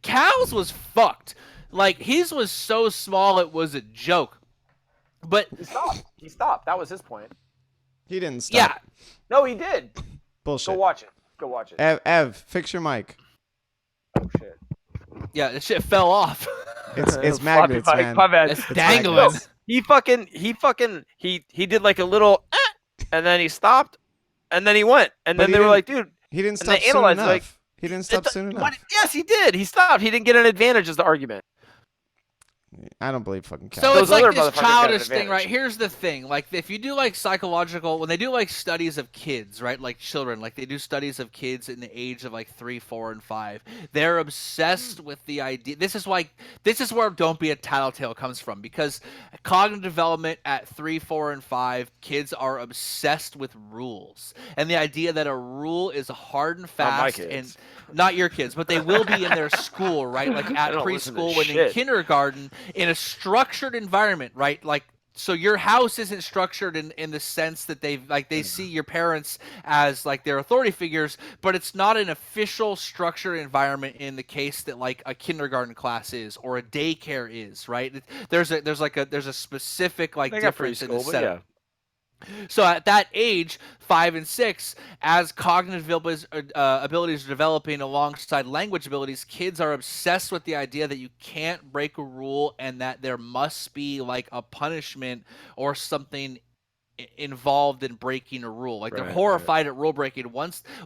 Cal's was fucked. Like, his was so small it was a joke. But He stopped. That was his point. He didn't stop. Yeah. No, he did. Bullshit. Go watch it. Ev, fix your mic. Oh shit. Yeah, that shit fell off. It's magnets, man. My bad. It's dangling. He did like a little and then he stopped and then he went and then they were like, dude, he didn't stop soon enough. Like, he didn't stop soon enough. Yes, he did. He stopped. He didn't get an advantage as the argument. I don't believe fucking So cowboys. it's Those like other this motherfuckers got an childish thing, advantage. right? Here's the thing. Like, if you do, like, when they do, like, studies of kids, right? Like, children, like, they do studies of kids in the age of, like, 3, 4, and 5. They're obsessed with the idea. This is where Don't Be a Tattletale comes from, because cognitive development at 3, 4, and 5, kids are obsessed with rules. And the idea that a rule is hard and Not my fast, kids. and not your kids, but they will be in their school, right? Like, at They don't listen to preschool and in shit. kindergarten, in a structured environment, right? Like, so your house isn't structured in the sense that they see your parents as like their authority figures, but it's not an official structured environment in the case that like a kindergarten class is or a daycare is, right? There's a specific like They got difference in the preschool, but setup. yeah. So at that age, 5 and 6, as cognitive abilities are developing alongside language abilities, kids are obsessed with the idea that you can't break a rule and that there must be like a punishment or something involved in breaking a rule. Like, they're Right, horrified at rule breaking.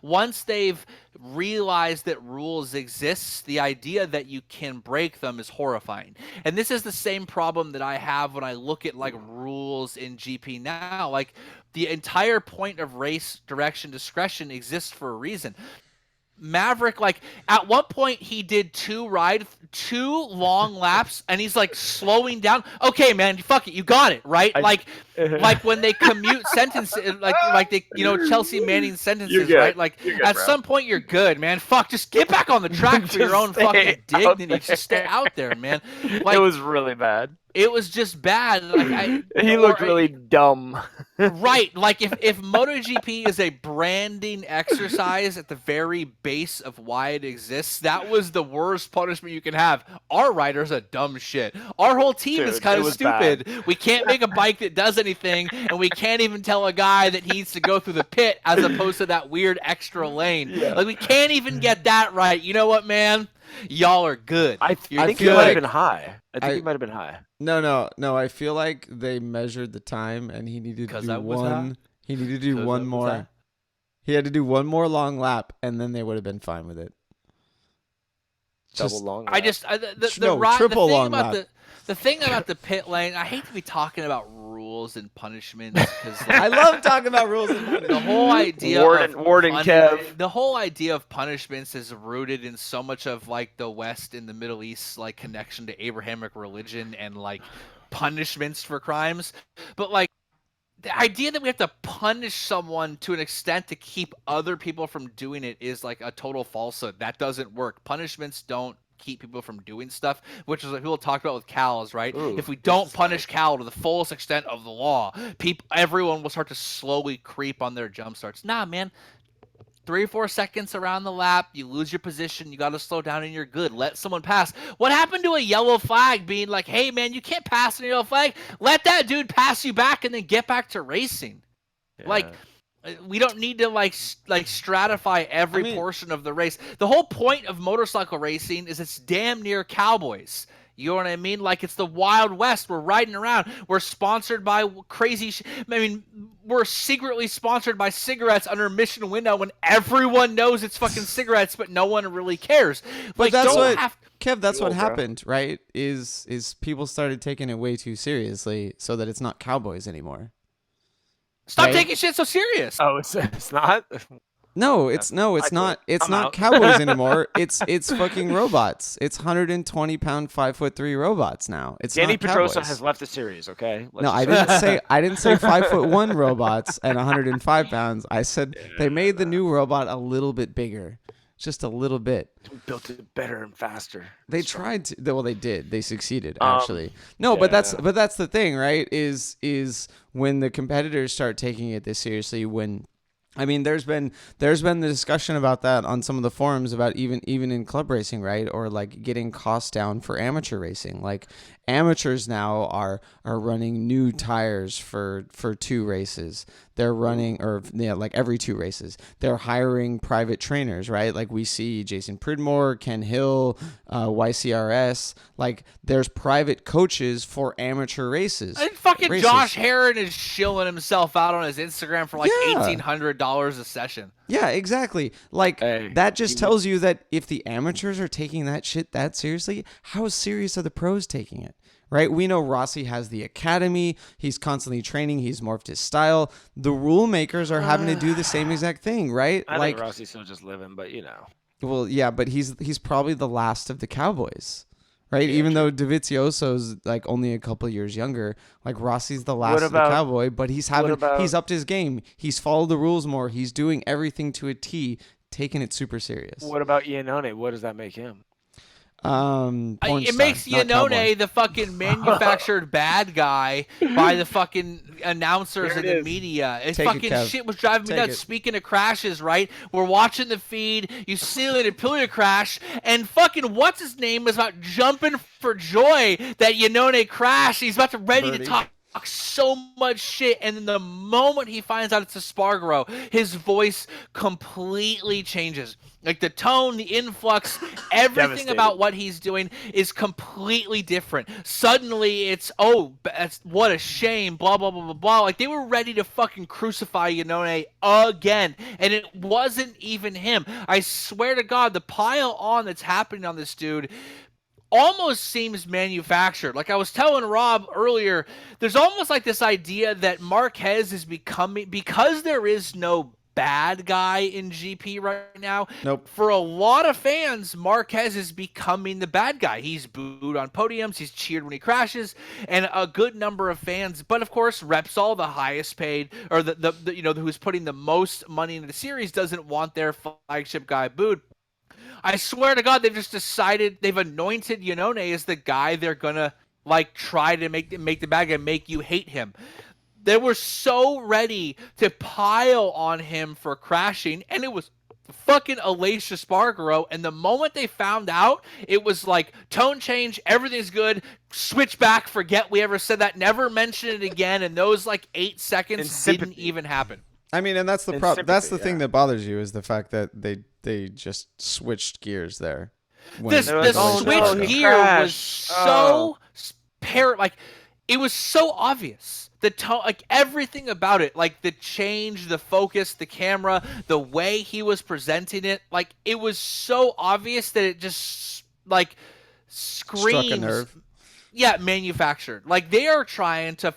Once they've realized that rules exist, the idea that you can break them is horrifying. And this is the same problem that I have when I look at like rules in GP now. Like, the entire point of race direction discretion exists for a reason. Maverick, like, at one point he did 2 long laps and he's like slowing down. Okay, man, fuck it, you got it, right? Like when they commute sentences, like they, Chelsea Manning sentences, good. right? Like, You're good, at bro. some point you're good, man. Fuck, just get back on the track for your Just own stay fucking out dignity. there. Just stay out there, man. Like, It was really bad. it was just bad. Like, He looked really dumb. right, like if MotoGP is a branding exercise at the very base of why it exists, that was the worst punishment you can have. Our rider's a dumb shit. Our whole team is Dude, kind it of was stupid. bad. We can't make a bike that does anything, and we can't even tell a guy that he needs to go through the pit as opposed to that weird extra lane. Yeah. Like, we can't even get that right. You know what, man? Y'all are good. I You're think he feel might like- have been high. I think I- he might have been high. No. I feel like they measured the time, and he needed to 'Cause do I was one. high? He needed to do 'Cause I one was more. high? He had to do one more long lap, and then they would have been fine with it. Double Just- long. I just the triple the thing long about lap. the thing about the pit lane. I hate to be talking about rules and punishments because I love talking about rules and the whole idea Warden Kev. the whole idea of punishments is rooted in so much of like the West and the Middle East like connection to Abrahamic religion and like punishments for crimes, but like the idea that we have to punish someone to an extent to keep other people from doing it is like a total falsehood. That doesn't work. Punishments don't keep people from doing stuff, which is what people talked about with cows, right? Ooh, if we don't punish cow to the fullest extent of the law, everyone will start to slowly creep on their jump starts. Nah, man. 3 or 4 seconds around the lap, you lose your position, you got to slow down and you're good. Let someone pass. What happened to a yellow flag being like, hey, man, you can't pass on a yellow flag? Let that dude pass you back and then get back to racing. Yeah. Like, we don't need to like stratify every portion of the race. The whole point of motorcycle racing is it's damn near cowboys. You know what I mean? Like, it's the Wild West. We're riding around. We're sponsored by crazy we're secretly sponsored by cigarettes under Mission Window when everyone knows it's fucking cigarettes, but no one really cares. But Like, that's don't what have Kev. That's what Cool, bro. happened, right? Is people started taking it way too seriously, so that it's not cowboys anymore. stop right? taking shit so serious. Oh, it's not. No, it's I not. quit. It's I'm not out. cowboys anymore. It's fucking robots. It's 120-pound, 5'3" robots now. It's Danny not Pedrosa cowboys. has left the series. Okay. No, I didn't say 5'1" robots and 105 pounds. I said they made the new robot a little bit bigger, just a little bit. built it better and faster. They tried to. Well, they did. They succeeded actually. No, but that's the thing, right? Is when the competitors start taking it this seriously. There's been the discussion about that on some of the forums about even in club racing, right? Or like getting costs down for amateur racing. Like amateurs now are running new tires for 2 races. They're running like every 2 races. They're hiring private trainers, right? Like we see Jason Pridmore, Ken Hill, YCRS. Like there's private coaches for amateur races. And fucking Josh Herron is shilling himself out on his Instagram for like $1,800 a session. Yeah, exactly. Like that just tells you that if the amateurs are taking that shit that seriously, how serious are the pros taking it? right? We know Rossi has the academy. He's constantly training. He's morphed his style. The rule makers are having to do the same exact thing, right? I think Rossi's still just living, but Well, yeah, but he's probably the last of the cowboys, right? Yeah, Even true. though Dovizioso's like only a couple of years younger, like Rossi's the last of the cowboy, but he's upped his game. He's followed the rules more. He's doing everything to a T, taking it super serious. What about Iannone? What does that make him? Porn it star, makes not cowboy. Iannone the fucking manufactured bad guy by the fucking announcers and the media. It's Take it, fucking Kev. shit was driving me Take nuts. it. Speaking of crashes, right? We're watching the feed. You see a pillar crash, and fucking what's his name was about jumping for joy that Iannone crashed. He's about to ready to talk so much shit, and then the moment he finds out it's Espargaro, his voice completely changes. Like the tone, the influx, everything about what he's doing is completely different. Suddenly it's, what a shame, blah, blah, blah, blah, blah. Like they were ready to fucking crucify Iannone again, and it wasn't even him. I swear to God, the pile on that's happening on this dude almost seems manufactured. Like I was telling Rob earlier, there's almost like this idea that Marquez is becoming, because there is no bad guy in GP right now. Nope. For a lot of fans, Marquez is becoming the bad guy. He's booed on podiums. He's cheered when he crashes, and a good number of fans. But of course, Repsol, the highest paid, or the who's putting the most money into the series, doesn't want their flagship guy booed. I swear to God, they've just decided, they've anointed Iannone as the guy they're gonna like try to make the bad guy, make you hate him. They were so ready to pile on him for crashing, and it was fucking Aleix Espargaro. And the moment they found out, it was like tone change, everything's good, switch back, forget we ever said that, never mention it again. And those like 8 seconds didn't even happen. I mean, and that's the problem. That's the thing that bothers you, is the fact that they just switched gears there. The switch gear was so like it was so obvious. The tone, like everything about it, like the change, the focus, the camera, the way he was presenting it, like it was so obvious that it just like screams. Struck a nerve. Yeah, manufactured. Like they are trying to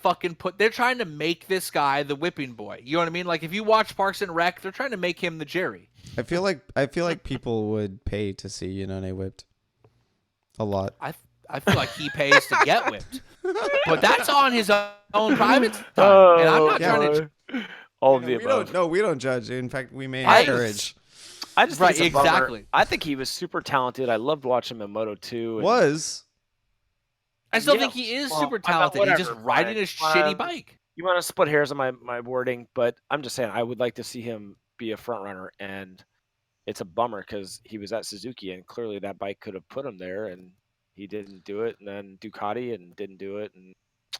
they're trying to make this guy the whipping boy. You know what I mean? Like if you watch Parks and Rec, they're trying to make him the Jerry. I feel like people would pay to see Iannone whipped. A lot. I feel like he pays to get whipped, but that's on his own private time. And I'm not trying to. All of the above. We don't judge. In fact, we may encourage. I just think it's a bummer. Exactly. I think he was super talented. I loved watching him in Moto 2. I still think he is super talented. He's just riding a shitty bike. You want to split hairs on my wording, but I'm just saying I would like to see him be a front runner, and it's a bummer because he was at Suzuki, and clearly that bike could have put him there, and he didn't do it, and then Ducati and didn't do it, and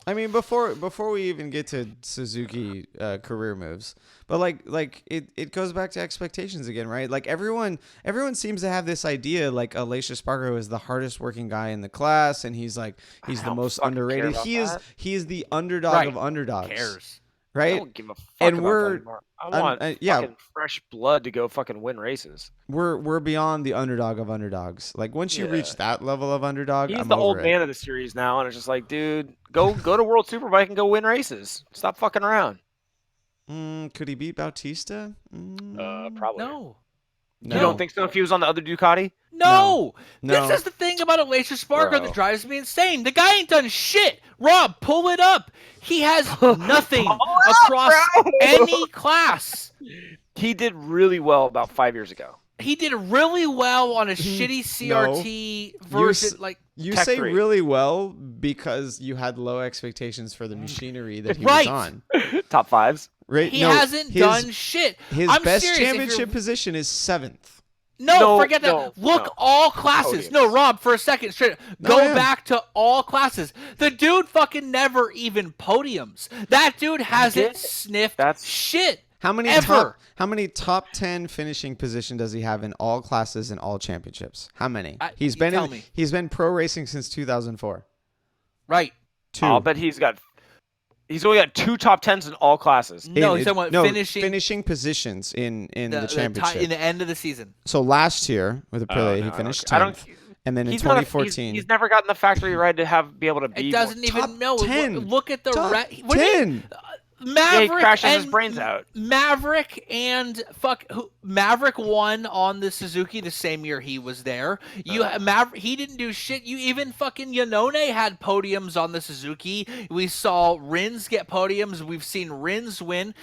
I mean, before we even get to Suzuki career moves, but like it goes back to expectations again, right? Like everyone seems to have this idea like Aleix Espargaro is the hardest working guy in the class, and he's the most underrated. He is the underdog of underdogs. Who cares? Right? I don't give a fuck and about I want fucking fresh blood to go fucking win races. We're beyond the underdog of underdogs. Like once you reach that level of underdog, he's I'm the over old it. man of the series now, and it's just like, dude, go to World Superbike and go win races. Stop fucking around. Could he beat Bautista? Probably. No. You don't think so? If he was on the other Ducati? No. This is the thing about Aleix Espargaro that drives me insane. The guy ain't done shit. Rob, pull it up. He has nothing across any class. He did really well about 5 years ago. He did really well on a shitty CRT version. You say 3. really well because you had low expectations for the machinery that he was on. Top fives. Right? He hasn't done shit. His best championship position is 7th. No, forget that. Look, all classes. No, Rob, for a second, straight up. Go back to all classes. The dude fucking never even podiums. That dude hasn't sniffed shit. How many top 10 finishing position does he have in all classes and all championships? How many? He's been pro racing since 2004. Right. 2. I'll bet he's only got 2 top 10s in all classes. No, he's talking about finishing positions in the championship. In the end of the season. So last year with Aprilia, he finished 10th. And then in He's not 2014, he's never gotten the factory ride to be able to be. It doesn't even top know. 10. Look at the top what do you mean? 10. Maverick he crashes and his brains out. Maverick and Maverick won on the Suzuki the same year he was there. Maverick, he didn't do shit. You even fucking Iannone had podiums on the Suzuki. We saw Rins get podiums. We've seen Rins win.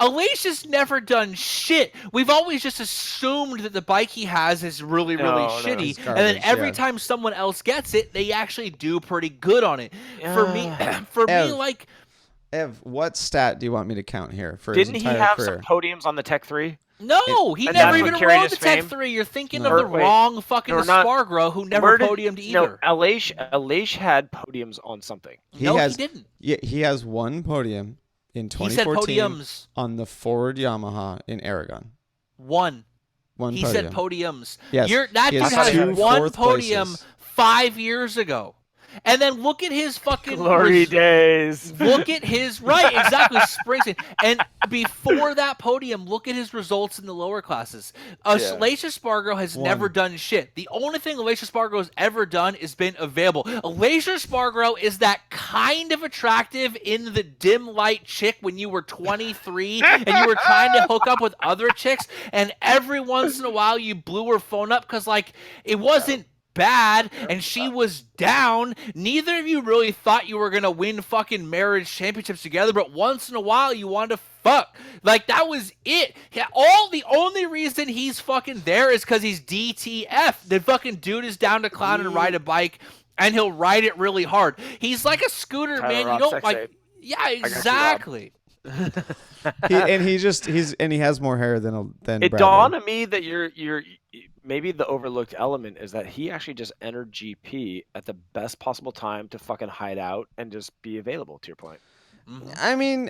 Aleix has never done shit. We've always just assumed that the bike he has is really shitty, it's and then garbage, every yeah. time someone else gets it, they actually do pretty good on it. For me, Ev. like. Ev, what stat do you want me to count here for Didn't his he entire have career? some podiums on the Tech 3? No, he and never that's even what carried rode his the Tech fame? 3. You're thinking No, of the wait. wrong fucking No, not- Espargaro, who never podiumed either. No, Aleix had podiums on something. He didn't. Yeah, he has one podium in He said 2014 podiums. on the Ford Yamaha in Aragon. One. One He podium. said podiums. Yes, That he dude has has two one fourth podium places. 5 years ago. And then look at his fucking Glory days. Look at his right, exactly, Springsteen. And before that podium, look at his results in the lower classes. Aleix Espargaro has never done shit. The only thing Aleix Espargaro has ever done is been available. Aleix Espargaro is that kind of attractive in the dim light chick when you were 23 and you were trying to hook up with other chicks, and every once in a while you blew her phone up because like it wasn't bad and she was down. Neither of you really thought you were gonna win fucking marriage championships together, but once in a while you wanted to fuck. Like that was it. The only reason he's fucking there is because he's DTF. The fucking dude is down to clown and ride a bike, and he'll ride it really hard. He's like a scooter, Tyler man. Rock You don't sex like. tape. Yeah, exactly. He has more hair than It Bradley. dawned on me that you're maybe the overlooked element is that he actually just entered GP at the best possible time to fucking hide out and just be available. To your point. Mm-hmm.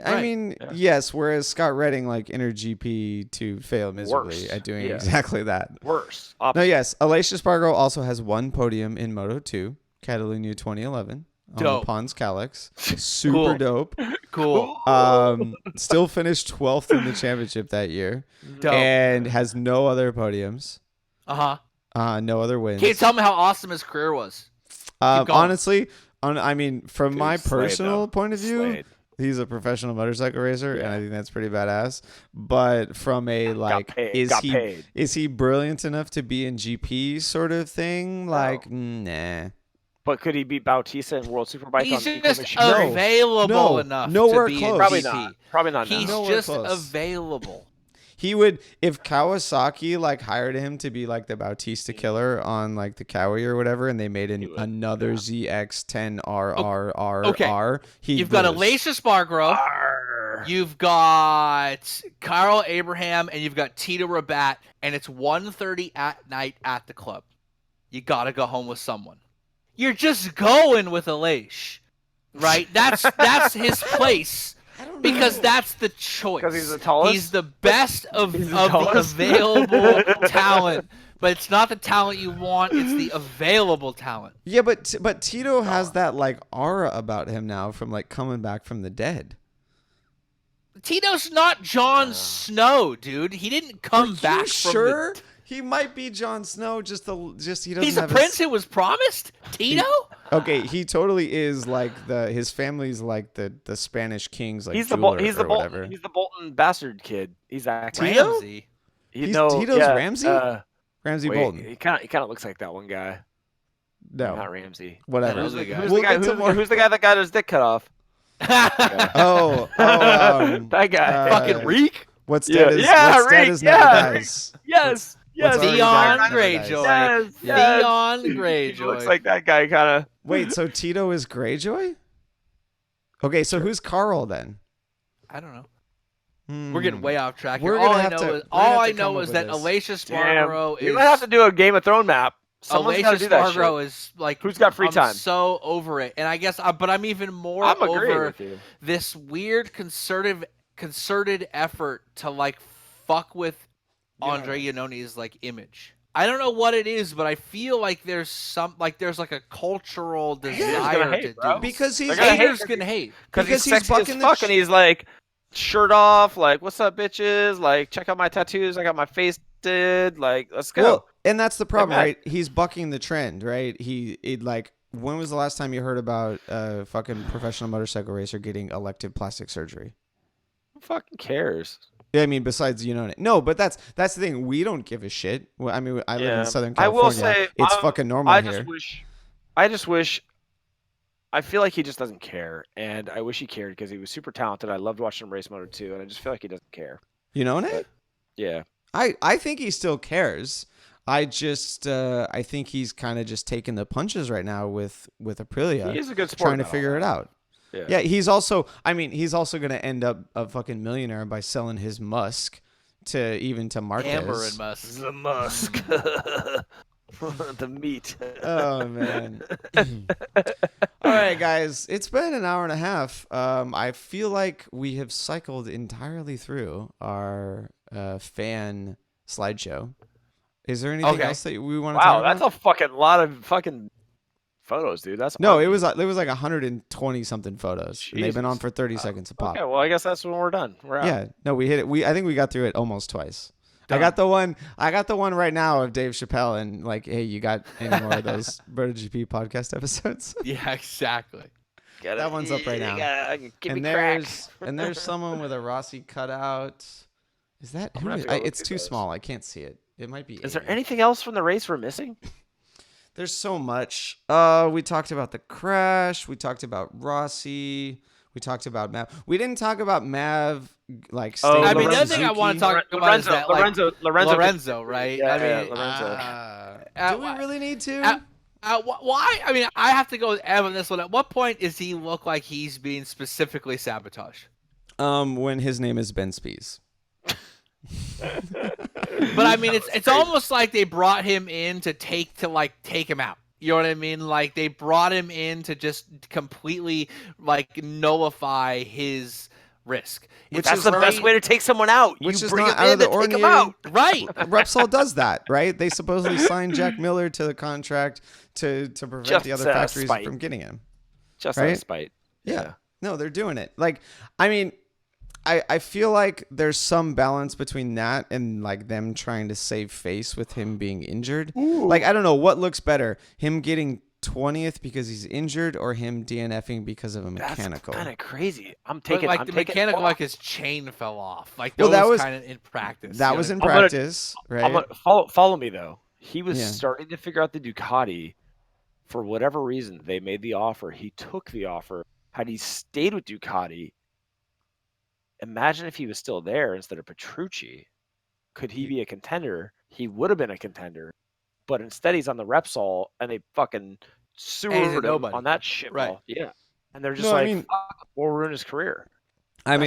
I mean, Yeah. yes. Whereas Scott Redding entered GP to fail miserably Worse. at doing Yeah. exactly that. Worse. No, yes. Aleix Espargaro also has one podium in Moto2, Catalunya 2011, on the Dope. Pons Calix. Super dope. Cool. Still finished 12th in the championship that year, Dope. and has no other podiums. No other wins. Can you tell me how awesome his career was? going. Honestly, from my Dude, slayed, personal though. point of view, Slayed. he's a professional motorcycle racer, and Yeah. I think that's pretty badass. But from a is paid. he brilliant enough to be in GP sort of thing? Nah. But could he beat Bautista in World Superbike He's on just equal available enough nowhere to be close. in Probably GP. not. Probably not. He's now. Nowhere just close. available. He would, if Kawasaki hired him to be the Bautista killer on the Kawi or whatever, and they made another ZX10RRRR. Okay. You've got Aleix Espargaro, you've got Carl Abraham, and you've got Tito Rabat, and it's 1:30 at night at the club. You gotta go home with someone. You're just going with Aleix, right? That's his place. Because that's the choice. Because he's the tallest? He's the best of He's the the tallest? available talent. But it's not the talent you want, it's the available talent. Yeah, but Tito has that aura about him now from coming back from the dead. Tito's not Jon Snow, dude. He didn't come back from Sure, the... he might be Jon Snow. Just he doesn't. He's the have prince who was promised? Tito? Okay, he totally is his family's the Spanish kings He's the jeweler he's or the whatever. Bolton. He's the Bolton bastard kid. He's actually Tito? Ramsey. Tito's Ramsey? Ramsey Bolton. He kind of looks like that one guy. No, Not Ramsey. whatever. Who's Another the, guy. who's We'll the guy? get to more- Who's the guy that got his dick cut off? That guy. Fucking Reek? What's dead is Reek, never yeah. dies. Yes. Yes. already Theon died? Greyjoy. Yes. Theon He Greyjoy. looks like that guy kind of. Wait, so Tito is Greyjoy? Okay, so who's Carl then? I don't know. We're getting way off track here. We're All gonna I have know to- is we're gonna have all to I come know up is with that this. Aleix Espargaro You might have to do a Game of Thrones map. Someone's Aleix got to do that Espargaro shit. is Who's got free I'm time? so over it, and I guess, but I'm even more I'm agreeing over with you. this weird concerted effort to fuck with Andre Iannone's image. I don't know what it is, but I feel like there's there's a cultural desire hate, to bro. do. Because he's They're gonna hate haters can hate. Because he's Because he's sexy as bucking the fuck, and he's like, shirt off, like, what's up, bitches? Like, check out my tattoos. I got my face did. Like, let's go. Well, and that's the problem, mad. right? He's bucking the trend, right? Like, when was the last time you heard about a fucking professional motorcycle racer getting elective plastic surgery? Who fucking cares? Yeah, I mean, besides no, but that's the thing. We don't give a shit. Well, I mean, I live in Southern I California. will say, It's fucking normal I here. just wish. I feel like he just doesn't care, and I wish he cared because he was super talented. I loved watching him race Moto 2, and I just feel like he doesn't care. Iannone? Yeah. I think he still cares. I just I think he's kind of just taking the punches right now with Aprilia. He is a good sport trying to figure it out. Yeah, he's also going to end up a fucking millionaire by selling his Musk to Marquez. Amber and Musk. The Musk. The meat. Oh man. All right, guys, it's been an hour and a half. I feel like we have cycled entirely through our fan slideshow. Is there anything else that we want to talk about? Wow, that's a fucking lot of fucking photos, dude. That's no, it was like 120 something photos. And they've been on for 30 seconds a pop. Okay, well, I guess that's when we're done. We're out. Yeah, no, we hit it. I think we got through it almost twice. Done. I got the one right now of Dave Chappelle and like, hey, you got any more of those BrotoGP podcast episodes? Yeah, exactly. That one's up right now. And there's someone with a Rossi cutout. Is that? It's too small. I can't see it. It might be. Is there anything else from the race we're missing? There's so much. We talked about the crash. We talked about Rossi. We talked about Mav. We didn't talk about Mav. Like, I mean, the other thing I want to talk about is that Lorenzo, right? Yeah, I mean, Lorenzo. Do we really need to? Why? I mean, I have to go with Ev on this one. At what point does he look like he's being specifically sabotaged? When his name is Ben Spies. But I mean, it's almost like they brought him in to take him out. You know what I mean? Like they brought him in to just completely like nullify his risk. That's the best way to take someone out. Which you is bring not him out in of the and take him ordinary. out. Right. Repsol does that, right? They supposedly signed Jack Miller to the contract to prevent Just the other factories from getting him. Just out of spite. Yeah. No, they're doing it. Like, I mean, I feel like there's some balance between that and like them trying to save face with him being injured. Ooh. Like, I don't know what looks better, him getting 20th because he's injured or him DNFing because of a mechanical. That's kind of crazy. Mechanical, like his chain fell off. Like that was kind of in practice. That was in practice, right? Follow me though. He was starting to figure out the Ducati. For whatever reason, they made the offer. He took the offer. Had he stayed with Ducati, imagine if he was still there instead of Petrucci. Could he be a contender? He would have been a contender. But instead, he's on the Repsol, and they fucking sewered him on that shit ball. Yeah. And they're just we'll ruin his career. I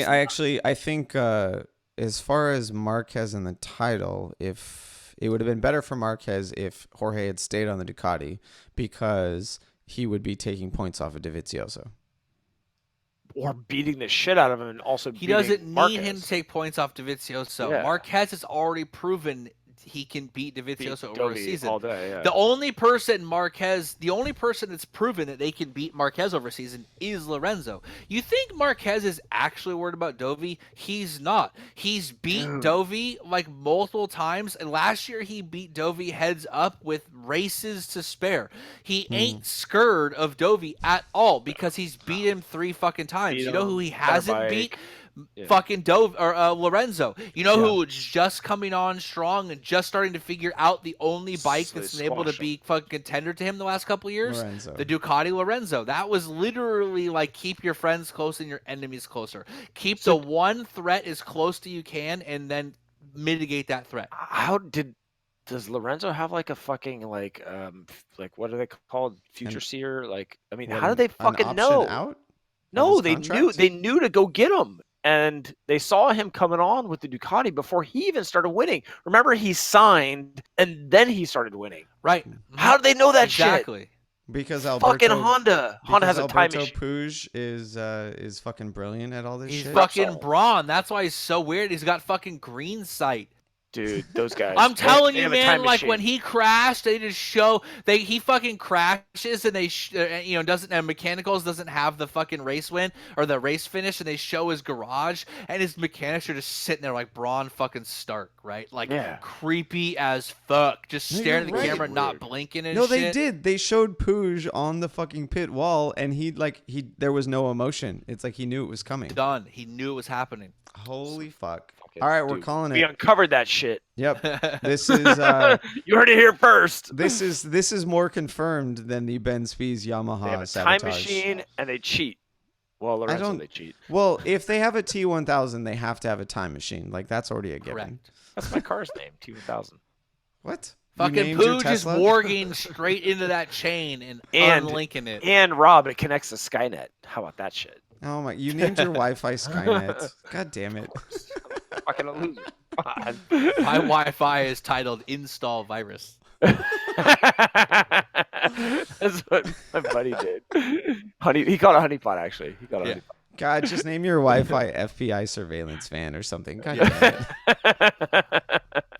think as far as Marquez and the title, if it would have been better for Marquez if Jorge had stayed on the Ducati because he would be taking points off of Dovizioso. Or beating the shit out of him and also he doesn't need him to take points off Dovizioso. Yeah. Marquez has already proven he can beat Dovizioso over a season. All day, yeah. The only person that's proven that they can beat Marquez over a season is Lorenzo. You think Marquez is actually worried about Dovi? He's not. He's beat Dovi like multiple times, and last year he beat Dovi heads up with races to spare. He ain't scared of Dovi at all because he's beat him 3 fucking times. You know who he hasn't beat? Fucking Lorenzo. You know who was just coming on strong and just starting to figure out the only bike that's been able to be fucking contender to him the last couple of years? Lorenzo. The Ducati Lorenzo. That was literally like keep your friends close and your enemies closer. Keep the one threat as close to you can and then mitigate that threat. Does Lorenzo have like a fucking like what are they called? Future seer? Like, I mean, how do they fucking know? Out no, they knew to go get him. And they saw him coming on with the Ducati before he even started winning. Remember, he signed and then he started winning. Right. How do they know that shit? Because Alberto, fucking Honda has a time machine. Puig is fucking brilliant at all this shit. He's fucking brawn. That's why he's so weird. He's got fucking green sight. Dude, those guys. I'm telling they you, have a man. time Like machine. when he crashed, they just show he fucking crashes and they doesn't and mechanicals doesn't have the fucking race win or the race finish, and they show his garage and his mechanics are just sitting there like Braun fucking Stark, right? Like creepy as fuck, just staring at the camera, not blinking and no, shit. they did. They showed Puig on the fucking pit wall, and there was no emotion. It's like he knew it was coming. Done. He knew it was happening. Holy fuck! All right, we're calling it. We uncovered that shit. Yep. This is you heard it here first. This is more confirmed than the Ben Spies Yamaha They have a sabotage. time machine and they cheat. Well, Lorenzo, they cheat. Well, if they have a T1000, they have to have a time machine. Like that's already a given. Correct. That's my car's name, T1000. What? Fucking Puig is warging straight into that chain and unlinking it. And Rob, it connects to Skynet. How about that shit? Oh my! You named your Wi-Fi Skynet. God damn it! Fucking a loser. My Wi-Fi is titled "Install Virus." That's what my buddy did. He called it honeypot. Actually, he called it honeypot. God, just name your Wi-Fi FBI surveillance fan or something. God damn it.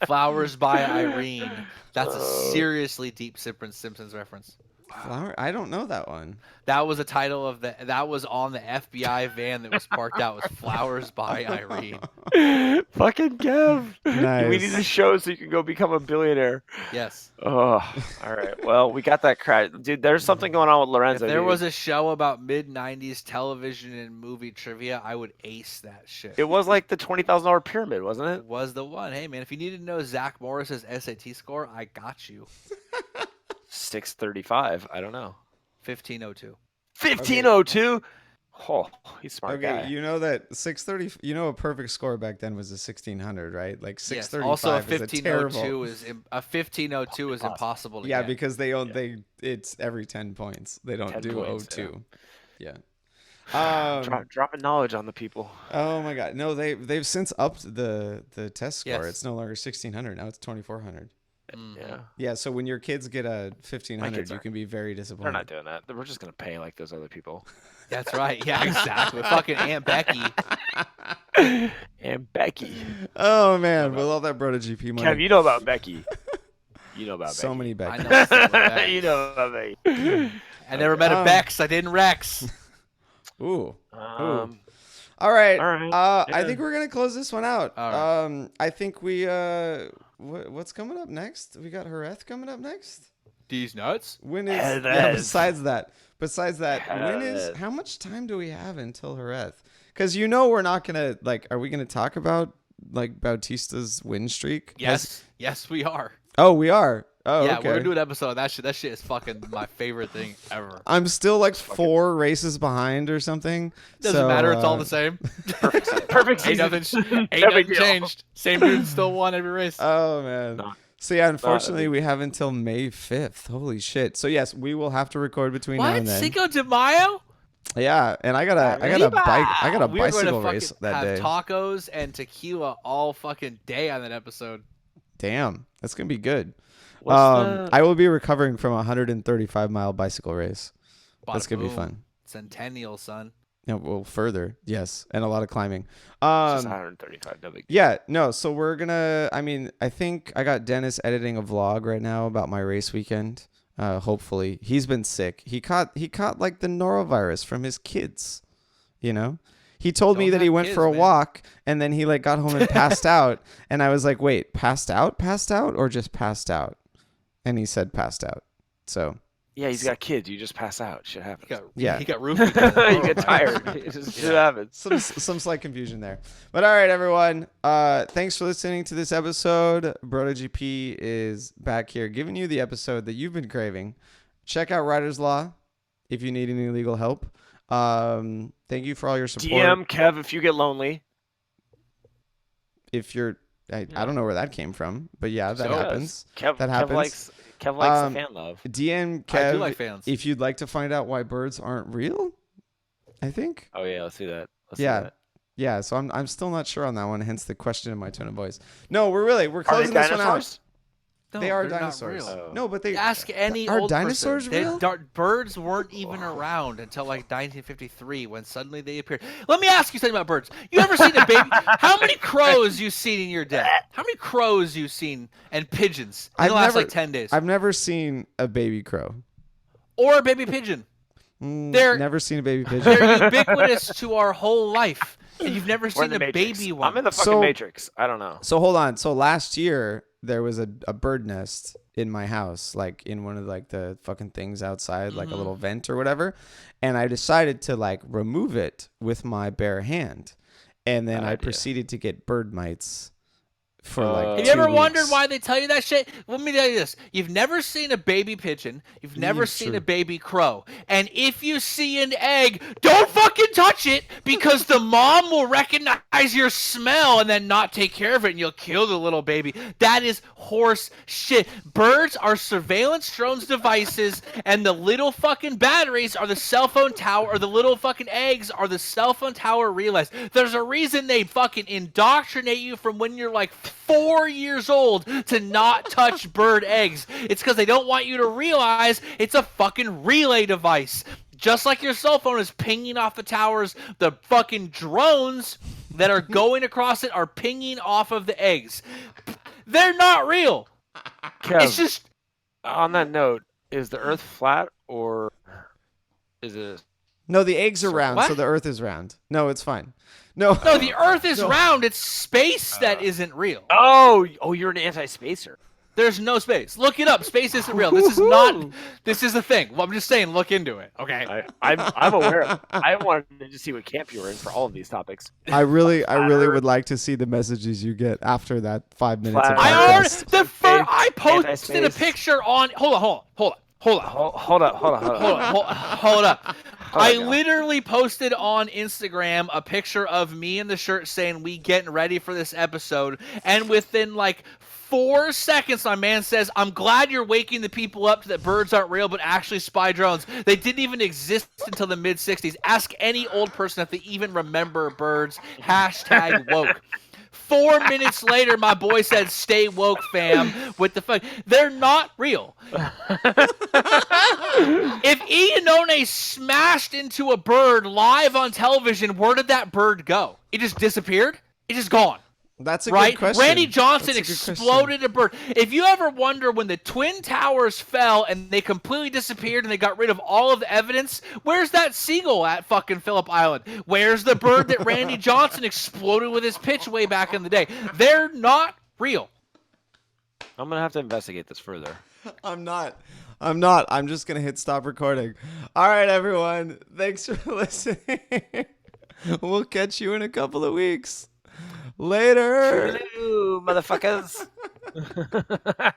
Flowers by Irene. That's a seriously deep Simpsons reference. Flower? I don't know that one. That was a title of that was on the FBI van that was parked out. Was Flowers by Irene. Fucking Kev. Nice. We need a show so you can go become a billionaire. Yes. Oh, all right. Well, we got that crash. Dude, there's something going on with Lorenzo. If there was a show about mid-90s television and movie trivia, I would ace that shit. It was like the $20,000 pyramid, wasn't it? It was the one. Hey, man, if you needed to know Zach Morris's SAT score, I got you. 635. I don't know. 1502. 1502. Oh, he's a smart guy. Okay, you know that 630. You know, a perfect score back then was a 1600, right? Like 635 also, a is a terrible. 1502 is impossible to Yeah, get. because it's every 10 points. They don't 10 do points, 02. Yeah. Dropping knowledge on the people. Oh my God! No, they've since upped the test score. Yes. It's no longer 1600. Now it's 2400. Yeah. Yeah. So when your kids get a 1500, kids you can be very disappointed. They're not doing that. We're just gonna pay like those other people. That's right. Yeah, exactly. Fucking Aunt Becky. And Becky. Oh man, with all that BrotoGP money. Kev, you know about Becky. You know about so Becky. many Becky. I know some of that. You know about Becky. I never met a Bex. I didn't Rex. Ooh. All right. All right. I think we're gonna close this one out. All right. I think we what's coming up next? We got Jerez coming up next. These nuts. When is Jerez. besides that, Jerez. how much time do we have until Jerez? Because we're not gonna are we gonna talk about Bautista's win streak? Yes, we are. Oh, we are. Oh, yeah, okay. we're gonna do an episode of that shit. That shit is fucking my favorite thing ever. I'm still 4 races behind or something. Doesn't matter. It's all the same. Perfect Ain't season. nothing changed. Same dude still won every race. Oh man. No. So yeah, unfortunately, we have until May 5th. Holy shit! So yes, we will have to record between now What? and then. Cinco de Mayo? Yeah, and I got a We're bicycle gonna race fucking that have day. tacos and tequila all fucking day on that episode. Damn, that's gonna be good. What's I will be recovering from a 135-mile bicycle race. That's Bada gonna be boom. fun. Centennial, son. Yeah, well, further, yes, and a lot of climbing. Just 135. No big. Yeah, no. So we're gonna. I think I got Dennis editing a vlog right now about my race weekend. Hopefully, he's been sick. He caught the norovirus from his kids. He told me that he went for a walk and then he got home and passed out. And I was like, wait, passed out, or just passed out? And he said passed out. So. Yeah, he's got kids. You just pass out. Shit happens. He got roofied. You get tired. It just shit happens. Some slight confusion there. But all right, everyone. Thanks for listening to this episode. BrotoGP is back here giving you the episode that you've been craving. Check out Riders Law if you need any legal help. Thank you for all your support. DM Kev if you get lonely. If you're, I don't know where that came from, but yeah, that happens. Kev happens. Kev likes the fan love. DM Kev, I do like fans. if you'd like to find out why birds aren't real, I think. Oh yeah, let's see that. Yeah. So I'm still not sure on that one. Hence the question in my tone of voice. No, we're closing this one out. No, They are they're not dinosaurs. real. No, but they Ask any are old dinosaurs person. real? Birds weren't even around until like 1953 when suddenly they appeared. Let me ask you something about birds. You ever seen a baby? How many crows you seen in your day? How many crows you seen and pigeons in the last like 10 days? I've never seen a baby crow. Or a baby pigeon. They're never seen a baby pigeon. They're ubiquitous to our whole life. And you've never We're in seen the a Matrix. baby one. I'm in the fucking Matrix. I don't know. So hold on. So last year there was a bird nest in my house, like in one of like the fucking things outside, like a little vent or whatever. And I decided to like remove it with my bare hand. And then I proceeded to get bird mites for like 2 weeks. Have you ever wondered why they tell you that shit? Let me tell you this. You've never seen a baby pigeon. You've never seen a baby crow. And if you see an egg, don't fucking touch it because the mom will recognize your smell and then not take care of it and you'll kill the little baby. That is horse shit. Birds are surveillance drones devices and the little fucking batteries are the cell phone tower, or the little fucking eggs are the cell phone tower relays. There's a reason they fucking indoctrinate you from when you're like 4 years old to not touch bird eggs. It's because they don't want you to realize it's a fucking relay device. Just like your cell phone is pinging off the towers, the fucking drones that are going across it are pinging off of the eggs. They're not real. Kev, It's just... on that note, is the Earth flat or is it? No, the eggs are round, what? so the Earth is round. No, it's fine. No, the Earth is round. It's space that isn't real. Oh, you're an anti-spacer. There's no space. Look it up. Space isn't real. This is not. This is a thing. Well, I'm just saying, look into it. Okay. I'm aware of it. I wanted to see what camp you were in for all of these topics. I really would like to see the messages you get after that 5 minutes. Flat Of Earth. podcast. I posted a picture on. Hold up. I literally posted on Instagram a picture of me in the shirt saying we getting ready for this episode, and within like 4 seconds, my man says, "I'm glad you're waking the people up that birds aren't real, but actually spy drones. They didn't even exist until the mid-'60s. Ask any old person if they even remember birds. #woke." 4 minutes later, my boy said, "Stay woke, fam." With the fuck, they're not real. If Iannone smashed into a bird live on television, where did that bird go? It just disappeared? It just gone. That's a right? good question. Randy Johnson That's a good exploded a bird. If you ever wonder when the Twin Towers fell and they completely disappeared and they got rid of all of the evidence, where's that seagull at fucking Phillip Island? Where's the bird that Randy Johnson exploded with his pitch way back in the day? They're not real. I'm going to have to investigate this further. I'm not. I'm just going to hit stop recording. All right, everyone. Thanks for listening. We'll catch you in a couple of weeks. Later. Hello, motherfuckers.